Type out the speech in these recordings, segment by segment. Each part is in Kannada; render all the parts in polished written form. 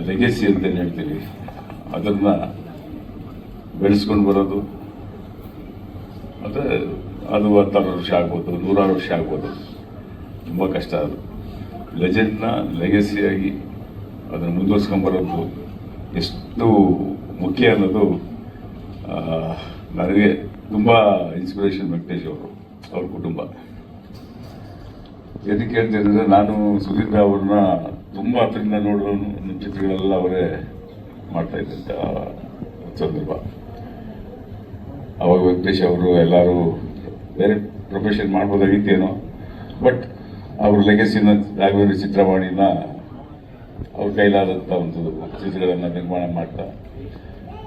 ಲೆಗೆಸಿ ಅಂತ ಹೇಳ್ತೀವಿ, ಅದನ್ನ ಬೆಳೆಸ್ಕೊಂಡು ಬರೋದು ಅಂದರೆ ಅದು 10 ವರ್ಷ ಆಗ್ಬೋದು, 100 ವರ್ಷ ಆಗ್ಬೋದು. ತುಂಬ ಕಷ್ಟ. ಅದು ಲೆಜೆಂಡ್ನ ಲೆಗೆಸಿಯಾಗಿ ಅದನ್ನು ಮುಂದುವರ್ಸ್ಕೊಂಡ್ಬರೋದು ಎಷ್ಟು ಮುಖ್ಯ ಅನ್ನೋದು ನನಗೆ ತುಂಬ ಇನ್ಸ್ಪಿರೇಷನ್. ವೆಂಕಟೇಶ್ ಅವರು, ಅವ್ರ ಕುಟುಂಬ. ಏನಕ್ಕೆ ಹೇಳ್ತೀನಿ, ನಾನು ಸುಧೀಂದ್ರ ಅವ್ರನ್ನ ತುಂಬ ಹತ್ರದಿಂದ ನೋಡೋನು. ನಮ್ಮ ಚಿತ್ರಗಳೆಲ್ಲ ಅವರೇ ಮಾಡ್ತಾ ಇದ್ದಂಥ ಸಂದರ್ಭ. ಅವಾಗ ವೆಂಕಟೇಶ್ ಅವರು ಎಲ್ಲರೂ ಬೇರೆ ಪ್ರೊಫೆಷನ್ ಮಾಡ್ಬೋದಾಗಿತ್ತೇನೋ, ಬಟ್ ಅವ್ರ ಲೆಗೆಸಿನ ರಾಘವೇಂದ್ರ ಚಿತ್ರವಾಣಿನ ಅವ್ರ ಕೈಲಾದಂಥ ಒಂದು ಚಿತ್ರಗಳನ್ನು ನಿರ್ಮಾಣ ಮಾಡ್ತಾ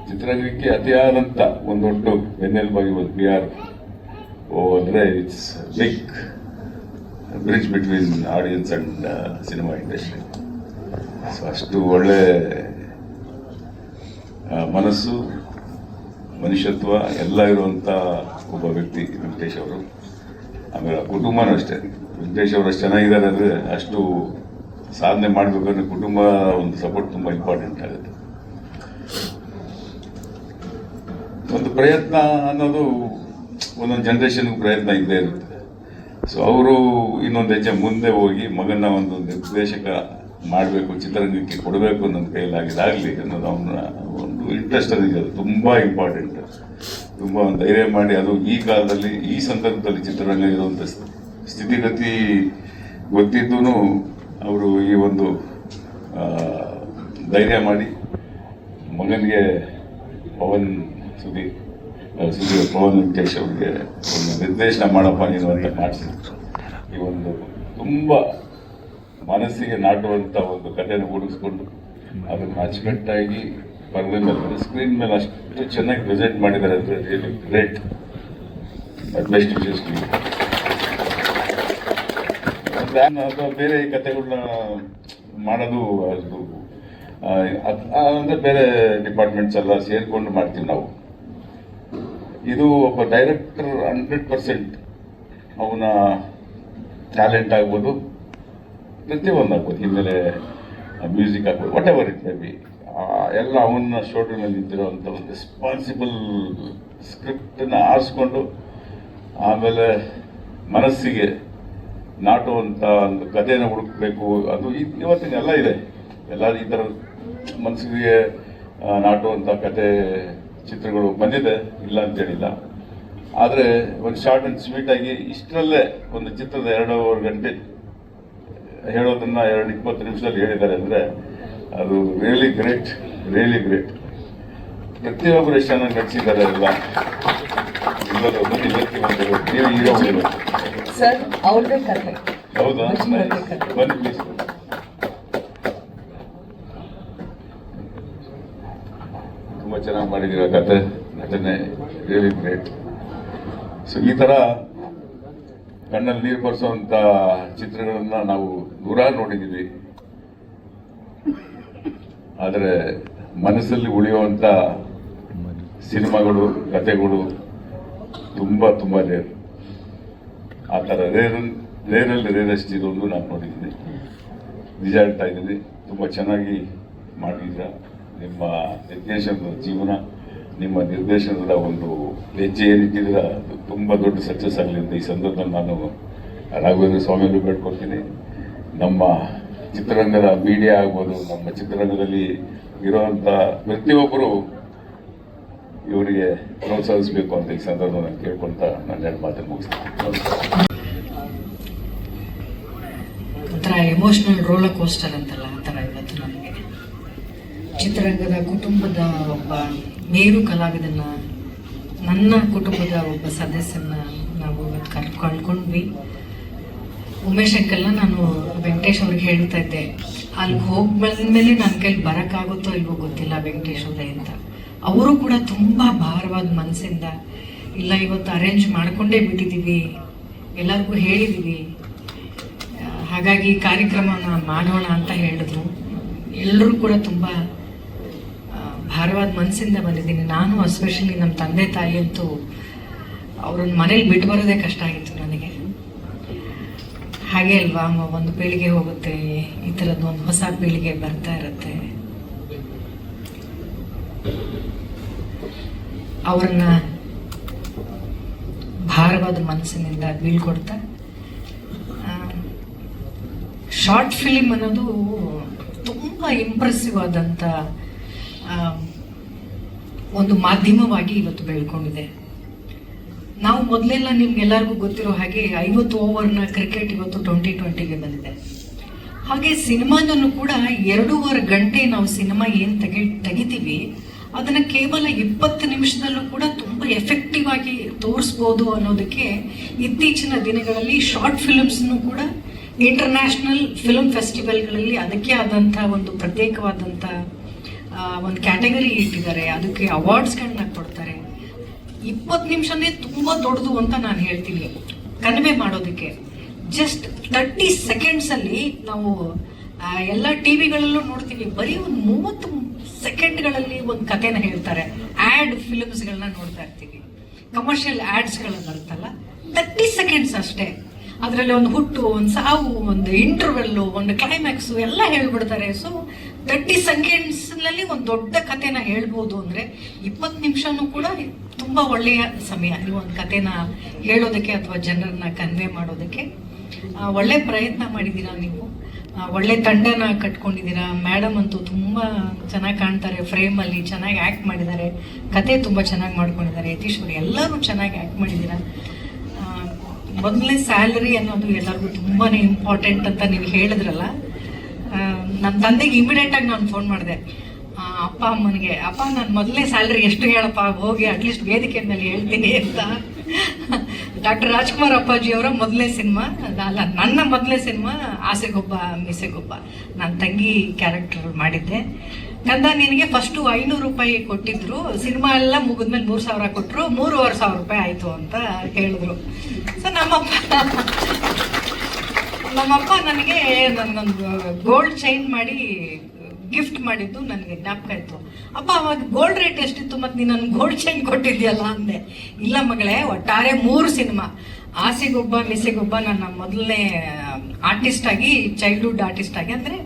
ಚಿತ್ರರಂಗಕ್ಕೆ ಅತಿಯಾದಂಥ ಒಂದು ದೊಡ್ಡ ಬೆನ್ನೆಲುಬಾಗಿ ಒಂದು PRO ಅಂದರೆ it's big bridge between audience and cinema industry. So ಅಷ್ಟು ಒಳ್ಳೆ ಮನಸ್ಸು, ಮನುಷ್ಯತ್ವ ಎಲ್ಲ ಇರುವಂಥ ಒಬ್ಬ ವ್ಯಕ್ತಿ ವೆಂಕಟೇಶ್ ಅವರು. ಆಮೇಲೆ ಕುಟುಂಬನೂ ಅಷ್ಟೇ. ವೆಂಕಟೇಶ್ ಅವರು ಅಷ್ಟು ಚೆನ್ನಾಗಿದ್ದಾರೆ ಅಂದರೆ ಅಷ್ಟು ಸಾಧನೆ ಮಾಡಬೇಕಂದ್ರೆ ಕುಟುಂಬ ಒಂದು ಸಪೋರ್ಟ್ ತುಂಬ ಇಂಪಾರ್ಟೆಂಟ್ ಆಗುತ್ತೆ. ಒಂದು ಪ್ರಯತ್ನ ಅನ್ನೋದು ಒಂದೊಂದು ಜನ್ರೇಷನ್ಗೂ ಪ್ರಯತ್ನ ಇದ್ದೇ ಇರುತ್ತೆ. ಸೊ ಅವರು ಇನ್ನೊಂದು ಹೆಜ್ಜೆ ಮುಂದೆ ಹೋಗಿ ಮಗನ ಒಂದು ನಿರ್ದೇಶಕ ಮಾಡಬೇಕು, ಚಿತ್ರರಂಗಕ್ಕೆ ಕೊಡಬೇಕು ನನ್ನ ಕೈಲಾಗಿದ್ದಾಗಲಿ ಅನ್ನೋದು ಅವನ ಒಂದು ಇಂಟ್ರೆಸ್ಟ್ ಅದಕ್ಕೆ. ಅದು ತುಂಬ ಇಂಪಾರ್ಟೆಂಟ್. ತುಂಬ ಒಂದು ಧೈರ್ಯ ಮಾಡಿ, ಅದು ಈ ಕಾಲದಲ್ಲಿ ಈ ಸಂದರ್ಭದಲ್ಲಿ ಚಿತ್ರರಂಗ ಇರುವಂಥ ಸ್ಥಿತಿಗತಿ ಗೊತ್ತಿದ್ದೂ ಅವರು ಈ ಒಂದು ಧೈರ್ಯ ಮಾಡಿ ಮಗನಿಗೆ ಪವನ್ ವೆಂಕಟೇಶ್ ಅವರಿಗೆ ಒಂದು ನಿರ್ದೇಶನ ಮಾಡಪ್ಪ ನೀನು ಅಂತ ಮಾಡಿಸಿದ್ರು. ಈ ಒಂದು ತುಂಬ ಮನಸ್ಸಿಗೆ ನಾಟುವಂಥ ಒಂದು ಕಥೆಯನ್ನು ಓಡಿಸ್ಕೊಂಡು ಅದನ್ನು ಅಚ್ಚುಕಟ್ಟಾಗಿ ಪರದೆ ಮೇಲೆ, ಸ್ಕ್ರೀನ್ ಮೇಲೆ ಅಷ್ಟು ಚೆನ್ನಾಗಿ ಪ್ರೆಸೆಂಟ್ ಮಾಡಿದ್ದಾರೆ ಅಂದರೆ really great. Best wishes to you. ಅಥವಾ ಬೇರೆ ಕಥೆಗಳನ್ನ ಮಾಡೋದು ಅದು ಅಂದರೆ ಬೇರೆ ಡಿಪಾರ್ಟ್ಮೆಂಟ್ಸ್ ಎಲ್ಲ ಸೇರಿಕೊಂಡು ಮಾಡ್ತೀವಿ ನಾವು. ಇದು ಒಬ್ಬ ಡೈರೆಕ್ಟರ್ 100% ಅವನ ಟ್ಯಾಲೆಂಟ್ ಆಗ್ಬೋದು, ಪ್ರತಿಯೊಂದು ಆಗ್ಬೋದು, ಹಿನ್ನೆಲೆ ಮ್ಯೂಸಿಕ್ ಆಗ್ಬೋದು, what ever it may be, ಎಲ್ಲ ಅವನ ಶೋಲ್ಡರ್ನಲ್ಲಿ ನಿಂತಿರೋವಂಥ ಒಂದು ರೆಸ್ಪಾನ್ಸಿಬಲ್ ಸ್ಕ್ರಿಪ್ಟನ್ನು ಆರಿಸ್ಕೊಂಡು ಆಮೇಲೆ ಮನಸ್ಸಿಗೆ ನಾಟುವಂಥ ಒಂದು ಕಥೆಯನ್ನು ಹುಡುಕಬೇಕು. ಅದು ಇವತ್ತಿನ ಎಲ್ಲ ಇದೆ, ಎಲ್ಲ ಈ ಥರ ಮನಸ್ಸಿಗೆ ನಾಟುವಂಥ ಕತೆ ಚಿತ್ರಗಳು ಬಂದಿದೆ, ಇಲ್ಲ ಅಂತೇಳಿಲ್ಲ. ಆದರೆ ಒಂದು ಶಾರ್ಟ್ ಆ್ಯಂಡ್ ಸ್ವೀಟಾಗಿ ಇಷ್ಟರಲ್ಲೇ ಒಂದು ಚಿತ್ರದ 2.5 ಗಂಟೆ ಹೇಳೋದನ್ನು 20 ನಿಮಿಷದಲ್ಲಿ ಹೇಳಿದ್ದಾರೆ ಅಂದರೆ ಅದು ರಿಯಲಿ ಗ್ರೇಟ್, ರಿಯಲಿ ಗ್ರೇಟ್. ಪ್ರತಿಯೊಬ್ಬರು ಎಷ್ಟು ಚೆನ್ನಾಗಿ ನಟಿಸಿದ್ದಾರೆ ಎಲ್ಲ. ನೀವು ಹೀರೋ ಸರ್, ಅವ್ರದೇ ಕಥೆ. ಹೌದಾ? ಬನ್ನಿ ಪ್ಲೀಸ್. ತುಂಬ ಚೆನ್ನಾಗಿ ಮಾಡಿದ್ದೀರ ಕತೆ, ನಟನೆ ರಿಯಲಿ ಗ್ರೇಟ್. ಸೊ ಈ ಥರ ಕಣ್ಣಲ್ಲಿ ನೀರು ಬರೆಸುವಂಥ ಚಿತ್ರಗಳನ್ನು ನಾವು ನೂರಾರು ನೋಡಿದ್ದೀವಿ. ಆದರೆ ಮನಸ್ಸಲ್ಲಿ ಉಳಿಯುವಂಥ ಸಿನಿಮಾಗಳು, ಕತೆಗಳು ತುಂಬ ತುಂಬ ರೇರ್. ಆ ಥರ ರೇರಲ್ಲಿ ರೇರಸ್ಟ್ ಇದೊಂದು ನಾನು ನೋಡಿದ್ದೀನಿ. ನಿಜ ಹೇಳ್ತಾ ಇದ್ದೀನಿ, ತುಂಬ ಚೆನ್ನಾಗಿ ಮಾಡಿದ್ರ. ನಿಮ್ಮ ನಿರ್ದೇಶನದ ಜೀವನ, ನಿಮ್ಮ ನಿರ್ದೇಶನದ ಒಂದು ಹೆಜ್ಜೆ ಏನಿಟ್ಟಿದ್ರೆ ಅದು ತುಂಬ ದೊಡ್ಡ ಸಕ್ಸಸ್ ಆಗಲಿ ಅಂತ ಈ ಸಂದರ್ಭದಲ್ಲಿ ನಾನು ರಾಘವೇಂದ್ರ ಸ್ವಾಮಿಯಲ್ಲೂ ಬೇಡ್ಕೊಳ್ತೀನಿ. ನಮ್ಮ ಚಿತ್ರರಂಗದ ಮೀಡಿಯಾ ಆಗ್ಬೋದು, ನಮ್ಮ ಚಿತ್ರರಂಗದಲ್ಲಿ ಇರುವಂಥ ಪ್ರತಿಯೊಬ್ಬರು ಇವರಿಗೆ ಪ್ರೋತ್ಸಾಹಿಸಬೇಕು ಅಂತ ಈ ಸಂದರ್ಭ ನಾನು ಕೇಳ್ಕೊಳ್ತಾ ನನ್ನ 2 ಮಾತನ್ನು ಮುಗಿಸ್ತೀನಿ. ಒಂಥರ ಎಮೋಷನಲ್ ರೋಲರ್ ಕೋಸ್ಟರ್ ಅಂತಲ್ಲ, ಆ ಥರ ಇವತ್ತು ನನಗೆ ಚಿತ್ರರಂಗದ ಕುಟುಂಬದ ಒಬ್ಬ ಮೇರು ಕಲಾವಿದನ್ನ, ನನ್ನ ಕುಟುಂಬದ ಒಬ್ಬ ಸದಸ್ಯನ ನಾವು ಇವತ್ತು ಕಳ್ಕೊಂಡ್ವಿ. ಉಮೇಶ್ ಅಂಕಲ್ನ ನಾನು ವೆಂಕಟೇಶ್ ಅವ್ರಿಗೆ ಹೇಳ್ತಾ ಇದ್ದೆ, ಅಲ್ಲಿಗೆ ಹೋಗಿ ಬಂದಮೇಲೆ ನನ್ನ ಕೈಲಿ ಬರೋಕ್ಕಾಗುತ್ತೋ ಇಲ್ವೋ ಗೊತ್ತಿಲ್ಲ ವೆಂಕಟೇಶ್ ಅವರೇ ಅಂತ. ಅವರು ಕೂಡ ತುಂಬ ಭಾರವಾದ ಮನಸ್ಸಿಂದ, ಇಲ್ಲ ಇವತ್ತು ಅರೇಂಜ್ ಮಾಡ್ಕೊಂಡೇ ಬಿಟ್ಟಿದ್ದೀವಿ, ಎಲ್ಲರಿಗೂ ಹೇಳಿದ್ದೀವಿ, ಹಾಗಾಗಿ ಕಾರ್ಯಕ್ರಮನ ಮಾಡೋಣ ಅಂತ ಹೇಳಿದ್ರು. ಎಲ್ಲರೂ ಕೂಡ ತುಂಬ ಭಾರವಾದ ಮನಸ್ಸಿಂದ ಬಂದಿದ್ದೀನಿ. ನಾನು ಎಸ್ಪೆಷಲಿ ನಮ್ಮ ತಂದೆ ತಾಯಿ ಅಂತೂ ಅವ್ರನ್ನ ಮನೇಲಿ ಬಿಟ್ಟು ಬರೋದೇ ಕಷ್ಟ ಆಗಿತ್ತು ನನಗೆ. ಹಾಗೆ ಅಲ್ವಾ, ಒಂದು ಪೀಳಿಗೆ ಹೋಗುತ್ತೆ, ಈ ಥರದ್ದು ಒಂದು ಹೊಸ ಪೀಳಿಗೆ ಬರ್ತಾ ಇರುತ್ತೆ. ಅವ್ರನ್ನ ಭಾರವಾದ ಮನಸ್ಸಿನಿಂದ ಬೀಳ್ಕೊಡ್ತಾ, ಶಾರ್ಟ್ ಫಿಲಿಮ್ ಅನ್ನೋದು ತುಂಬ ಇಂಪ್ರೆಸಿವ್ ಆದಂಥ ಒಂದು ಮಾಧ್ಯಮವಾಗಿ ಇವತ್ತು ಬೆಳ್ಕೊಂಡಿದೆ. ನಾವು ಮೊದಲೆಲ್ಲ ನಿಮ್ಗೆಲ್ಲರಿಗೂ ಗೊತ್ತಿರೋ ಹಾಗೆ 50 ಓವರ್ನ ಕ್ರಿಕೆಟ್ ಇವತ್ತು 2020ಗೆ ಬಂದಿದೆ. ಹಾಗೆ ಸಿನಿಮಾದಲ್ಲೂ ಕೂಡ 2.5 ಗಂಟೆ ನಾವು ಸಿನಿಮಾ ಏನು ತೆಗಿತೀವಿ ಅದನ್ನು ಕೇವಲ 20 ನಿಮಿಷದಲ್ಲೂ ಕೂಡ ತುಂಬ ಎಫೆಕ್ಟಿವ್ ಆಗಿ ತೋರಿಸ್ಬೋದು ಅನ್ನೋದಕ್ಕೆ ಇತ್ತೀಚಿನ ದಿನಗಳಲ್ಲಿ ಶಾರ್ಟ್ ಫಿಲ್ಮ್ಸ್ನು ಕೂಡ ಇಂಟರ್ನ್ಯಾಷನಲ್ ಫಿಲ್ಮ್ ಫೆಸ್ಟಿವಲ್ಗಳಲ್ಲಿ ಅದಕ್ಕೆ ಆದಂಥ ಒಂದು ಪ್ರತ್ಯೇಕವಾದಂಥ ಒಂದು ಕ್ಯಾಟಗರಿ ಇಟ್ಟಿದ್ದಾರೆ, ಅದಕ್ಕೆ ಅವಾರ್ಡ್ಸ್ಗಳನ್ನ ಕೊಡ್ತಾರೆ. 20 ನಿಮಿಷನೇ ತುಂಬ ದೊಡ್ಡದು ಅಂತ ನಾನು ಹೇಳ್ತೀನಿ ಕನ್ವೆ ಮಾಡೋದಕ್ಕೆ. ಜಸ್ಟ್ 30 ಸೆಕೆಂಡ್ಸಲ್ಲಿ ನಾವು ಎಲ್ಲ ಟಿವಿಗಳಲ್ಲೂ ನೋಡ್ತೀವಿ, ಬರೀ ಒಂದು 30 ಸೆಕೆಂಡ್ಗಳಲ್ಲಿ ಒಂದು ಕಥೆನ ಹೇಳ್ತಾರೆ. ಆ್ಯಡ್ ಫಿಲ್ಮ್ಸ್ಗಳನ್ನ ನೋಡ್ತಾ ಇರ್ತೀವಿ, ಕಮರ್ಷಿಯಲ್ ಆ್ಯಡ್ಸ್ಗಳನ್ನ ಬರುತ್ತಲ್ಲ, 30 ಸೆಕೆಂಡ್ಸ್ ಅಷ್ಟೇ. ಅದರಲ್ಲಿ ಒಂದು ಹುಟ್ಟು, ಒಂದು ಸಾವು, ಒಂದು ಇಂಟರ್ವೆಲ್ಲು, ಒಂದು ಕ್ಲೈಮ್ಯಾಕ್ಸು ಎಲ್ಲ ಹೇಳ್ಬಿಡ್ತಾರೆ. ಸೊ 30 ಸೆಕೆಂಡ್ಸ್ನಲ್ಲಿ ಒಂದು ದೊಡ್ಡ ಕಥೆನ ಹೇಳ್ಬೋದು ಅಂದರೆ 20 ನಿಮಿಷನೂ ಕೂಡ ತುಂಬ ಒಳ್ಳೆಯ ಸಮಯ ನೀವು ಒಂದು ಕಥೆನ ಹೇಳೋದಕ್ಕೆ ಅಥವಾ ಜನರನ್ನ ಕನ್ವೆ ಮಾಡೋದಕ್ಕೆ. ಒಳ್ಳೆ ಪ್ರಯತ್ನ ಮಾಡಿದ್ದೀರಾ ನೀವು, ಒಳ್ಳೆ ತಂಡನ ಕಟ್ಕೊಂಡಿದ್ದೀರಾ. ಮೇಡಮ್ ಅಂತೂ ತುಂಬ ಚೆನ್ನಾಗಿ ಕಾಣ್ತಾರೆ ಫ್ರೇಮಲ್ಲಿ, ಚೆನ್ನಾಗಿ ಆ್ಯಕ್ಟ್ ಮಾಡಿದ್ದಾರೆ, ಕತೆ ತುಂಬ ಚೆನ್ನಾಗಿ ಮಾಡ್ಕೊಂಡಿದ್ದಾರೆ. ಯತೀಶ್ವರಿ ಎಲ್ಲರೂ ಚೆನ್ನಾಗಿ ಆ್ಯಕ್ಟ್ ಮಾಡಿದ್ದೀರಾ. ಮೊದಲನೇ ಸ್ಯಾಲರಿ ಅನ್ನೋದು ಎಲ್ಲರಿಗೂ ತುಂಬಾ ಇಂಪಾರ್ಟೆಂಟ್ ಅಂತ ನೀವು ಹೇಳಿದ್ರಲ್ಲ. ನನ್ನ ತಂದೆಗೆ ಇಮಿಡಿಯೇಟಾಗಿ ನಾನು ಫೋನ್ ಮಾಡಿದೆ, ಅಪ್ಪ ಅಮ್ಮನಿಗೆ, ಅಪ್ಪ ನಾನು ಮೊದಲನೇ ಸ್ಯಾಲ್ರಿ ಎಷ್ಟು ಹೇಳಪ್ಪ, ಹೋಗಿ ಅಟ್ಲೀಸ್ಟ್ ವೇದಿಕೆ ಮೇಲೆ ಹೇಳ್ತೀನಿ ಅಂತ. ಡಾಕ್ಟರ್ ರಾಜ್ಕುಮಾರ್ ಅಪ್ಪಾಜಿಯವರ ಮೊದಲನೇ ಸಿನಿಮಾ ಅಲ್ಲ, ನನ್ನ ಮೊದಲನೇ ಸಿನಿಮಾ ಆಸೆಗೊಬ್ಬ ಮೀಸೆಗೊಬ್ಬ, ನನ್ನ ತಂಗಿ ಕ್ಯಾರೆಕ್ಟರ್ ಮಾಡಿದ್ದೆ. ಕಂದ ನಿನಗೆ ಫಸ್ಟು 500 ರೂಪಾಯಿ ಕೊಟ್ಟಿದ್ರು, ಸಿನಿಮಾ ಎಲ್ಲ ಮುಗಿದ್ಮೇಲೆ 3,000 ಕೊಟ್ಟರು, 3,500 ರೂಪಾಯಿ ಆಯಿತು ಅಂತ ಹೇಳಿದ್ರು. ಸೊ ನಮ್ಮಪ್ಪ ನನಗೆ ನನಗೊಂದು ಗೋಲ್ಡ್ ಚೈನ್ ಮಾಡಿ ಗಿಫ್ಟ್ ಮಾಡಿದ್ದು ನನಗೆ ಜ್ಞಾಪಕ ಇತ್ತು. ಅಪ್ಪ ಅವಾಗ ಗೋಲ್ಡ್ ರೇಟ್ ಎಷ್ಟಿತ್ತು ಮತ್ತು ನೀನು ನನಗೆ ಗೋಲ್ಡ್ ಚೈನ್ ಕೊಟ್ಟಿದ್ಯಲ್ಲ ಅಂದೆ. ಇಲ್ಲ ಮಗಳೇ, ಒಟ್ಟಾರೆ 3 ಸಿನಿಮಾ, ಆಸೆಗೊಬ್ಬ ಮಿಸೆಗೊಬ್ಬ ನನ್ನ ಮೊದಲನೇ ಆರ್ಟಿಸ್ಟ್ ಆಗಿ, ಚೈಲ್ಡ್ಹುಡ್ ಆರ್ಟಿಸ್ಟ್ ಆಗಿ ಅಂದರೆ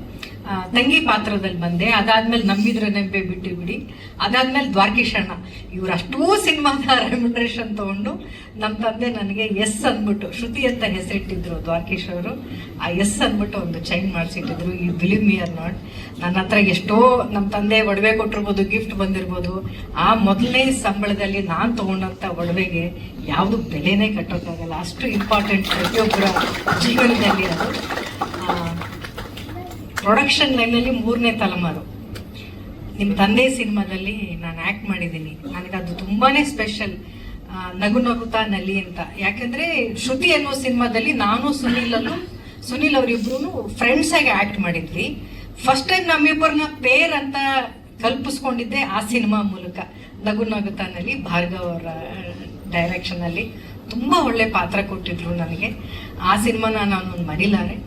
ತಂಗಿ ಪಾತ್ರದಲ್ಲಿ ಬಂದೆ. ಅದಾದ್ಮೇಲೆ ನಂಬಿದ್ರೆ ನೆಂಬೆ ಬಿಟ್ಟು ಬಿಡಿ, ಅದಾದ್ಮೇಲೆ ದ್ವಾರಕೀಶಣ್ಣ, ಇವರಷ್ಟೂ ಸಿನಿಮಾದ ರೆಮ್ಯುನರೇಷನ್ ತಗೊಂಡು ನಮ್ಮ ತಂದೆ ನನಗೆ ಎಸ್ ಅಂದ್ಬಿಟ್ಟು, ಶ್ರುತಿ ಅಂತ ಹೆಸರಿಟ್ಟಿದ್ರು ದ್ವಾರಕೀಶ್ ಅವರು. ಆ ಎಸ್ ಅಂದ್ಬಿಟ್ಟು ಒಂದು ಚೈನ್ ಮಾಡಿಸಿಟ್ಟಿದ್ರು. ಈ ಬಿಲೀವ್ ಮಿ ಆರ್ ನಾಟ್, ನನ್ನ ಹತ್ರ ಎಷ್ಟೋ ನಮ್ಮ ತಂದೆ ಒಡವೆ ಕೊಟ್ಟಿರ್ಬೋದು, ಗಿಫ್ಟ್ ಬಂದಿರ್ಬೋದು, ಆ ಮೊದಲನೇ ಸಂಬಳದಲ್ಲಿ ನಾನು ತಗೊಂಡಂಥ ಒಡವೆಗೆ ಯಾವುದು ಬೆಲೆನೇ ಕಟ್ಟೋಕ್ಕಾಗಲ್ಲ. ಅಷ್ಟು ಇಂಪಾರ್ಟೆಂಟ್ ಪ್ರತಿಯೊಬ್ಬರ ಜೀವನದಲ್ಲಿ ಅದು. ಪ್ರೊಡಕ್ಷನ್ ಲೈನಲ್ಲಿ 3ನೇ ತಲೆಮಾರು. ನಿಮ್ಮ ತಂದೆ ಸಿನಿಮಾದಲ್ಲಿ ನಾನು ಆ್ಯಕ್ಟ್ ಮಾಡಿದ್ದೀನಿ, ನನಗದು ತುಂಬಾ ಸ್ಪೆಷಲ್. ನಗು ನಗುತ್ತಾ ನಲ್ಲಿ ಅಂತ, ಯಾಕೆಂದರೆ ಶ್ರುತಿ ಅನ್ನೋ ಸಿನಿಮಾದಲ್ಲಿ ನಾನು ಸುನೀಲ್ ಅವರಿಬ್ರು ಫ್ರೆಂಡ್ಸ್ ಆಗಿ ಆ್ಯಕ್ಟ್ ಮಾಡಿದ್ವಿ. ಫಸ್ಟ್ ಟೈಮ್ ನಮ್ಮಿಬ್ಬರನ್ನ ಪೇರ್ ಅಂತ ಕಲ್ಪಿಸ್ಕೊಂಡಿದ್ದೆ ಆ ಸಿನಿಮಾ ಮೂಲಕ. ನಗು ನಗುತ್ತಾ ನಲ್ಲಿ ಭಾರ್ಗವ್ ಅವರ ಡೈರೆಕ್ಷನಲ್ಲಿ ತುಂಬ ಒಳ್ಳೆ ಪಾತ್ರ ಕೊಟ್ಟಿದ್ರು ನನಗೆ. ಆ ಸಿನಿಮಾನ ನಾನು ಮರಿಲಾರೆ.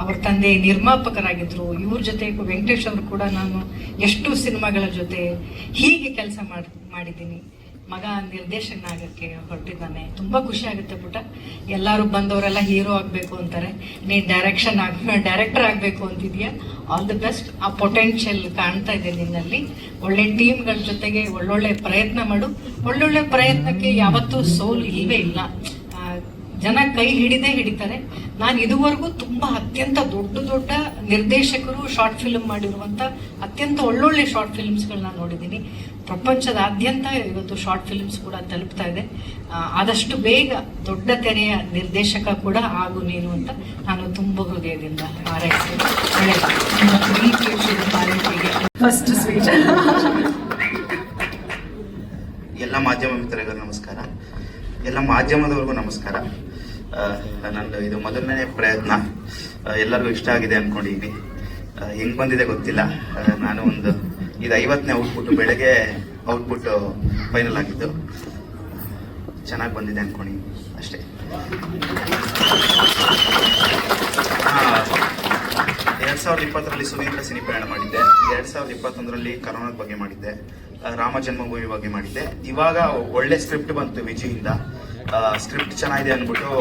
ಅವ್ರ ತಂದೆ ನಿರ್ಮಾಪಕರಾಗಿದ್ರು, ಇವ್ರ ಜೊತೆ ವೆಂಕಟೇಶ್ ಅವರು ಕೂಡ ನಾನು ಎಷ್ಟು ಸಿನಿಮಾಗಳ ಜೊತೆ ಹೀಗೆ ಕೆಲಸ ಮಾಡಿದ್ದೀನಿ. ಮಗ ನಿರ್ದೇಶಕನಾಗಕ್ಕೆ ಹೊರಟಿದ್ದಾನೆ, ತುಂಬ ಖುಷಿ ಆಗುತ್ತೆ ಪುಟ್ಟ. ಎಲ್ಲರೂ ಬಂದವರೆಲ್ಲ ಹೀರೋ ಆಗಬೇಕು ಅಂತಾರೆ, ನೀನು ಡೈರೆಕ್ಟರ್ ಆಗಬೇಕು ಅಂತಿದ್ಯಾ, ಆಲ್ ದಿ ಬೆಸ್ಟ್. ಆ ಪೊಟೆನ್ಷಿಯಲ್ ಕಾಣ್ತಾ ಇದೆ ನಿನ್ನಲ್ಲಿ. ಒಳ್ಳೆ ಟೀಮ್ಗಳ ಜೊತೆಗೆ ಒಳ್ಳೊಳ್ಳೆ ಪ್ರಯತ್ನ ಮಾಡು. ಒಳ್ಳೊಳ್ಳೆ ಪ್ರಯತ್ನಕ್ಕೆ ಯಾವತ್ತೂ ಸೋಲು ಇಲ್ಲವೇ ಇಲ್ಲ. ಜನ ಕೈ ಹಿಡಿತಾರೆ. ನಾನು ಇದುವರೆಗೂ ತುಂಬ ಅತ್ಯಂತ ದೊಡ್ಡ ನಿರ್ದೇಶಕರು ಶಾರ್ಟ್ ಫಿಲ್ಮ್ ಮಾಡಿರುವಂಥ ಅತ್ಯಂತ ಒಳ್ಳೊಳ್ಳೆ ಶಾರ್ಟ್ ಫಿಲ್ಮ್ಸ್ಗಳನ್ನ ನೋಡಿದ್ದೀನಿ. ಪ್ರಪಂಚದಾದ್ಯಂತ ಇವತ್ತು ಶಾರ್ಟ್ ಫಿಲ್ಮ್ಸ್ ಕೂಡ ತಲುಪ್ತಾ ಇದೆ. ಆದಷ್ಟು ಬೇಗ ದೊಡ್ಡ ತೆರೆಯ ನಿರ್ದೇಶಕ ಕೂಡ ಆಗು ನೀನು ಅಂತ ನಾನು ತುಂಬ ಹೃದಯದಿಂದ ಹಾರೈಸ್ತೀನಿ. First speech. ಎಲ್ಲ ಮಾಧ್ಯಮ ಮಿತ್ರರಿಗೂ ನಮಸ್ಕಾರ, ಎಲ್ಲ ಮಾಧ್ಯಮದವ್ರಿಗೂ ನಮಸ್ಕಾರ. ನಂದು ಇದು ಮೊದಲನೇ ಪ್ರಯತ್ನ, ಎಲ್ಲರಿಗೂ ಇಷ್ಟ ಆಗಿದೆ ಅಂದ್ಕೊಂಡಿದ್ದೀನಿ. ಹೆಂಗೆ ಬಂದಿದೆ ಗೊತ್ತಿಲ್ಲ. ನಾನು ಇದು 50ನೇ ಔಟ್ಪುಟ್, ಬೆಳಗ್ಗೆ ಔಟ್ಪುಟ್ ಫೈನಲ್ ಆಗಿದ್ದು. ಚೆನ್ನಾಗಿ ಬಂದಿದೆ ಅಂದ್ಕೊಂಡಿದ್ದೀನಿ ಅಷ್ಟೇ. 2020ರಲ್ಲಿ ಸುನೀಲ್ ಸಿನಿಪ್ರಯಾಣ ಮಾಡಿದ್ದೆ, 2021ರಲ್ಲಿ ಕರೋನಾದ ಬಗ್ಗೆ ಮಾಡಿದ್ದೆ, ರಾಮ ಜನ್ಮಭೂಮಿ ಬಗ್ಗೆ ಮಾಡಿದ್ದೆ. ಇವಾಗ ಒಳ್ಳೆ ಸ್ಕ್ರಿಪ್ಟ್ ಬಂತು ವಿಜಿಯಿಂದ. ಸ್ಕ್ರಿಪ್ಟ್ ಚೆನ್ನಾಗಿದೆ ಅಂದ್ಬಿಟ್ಟು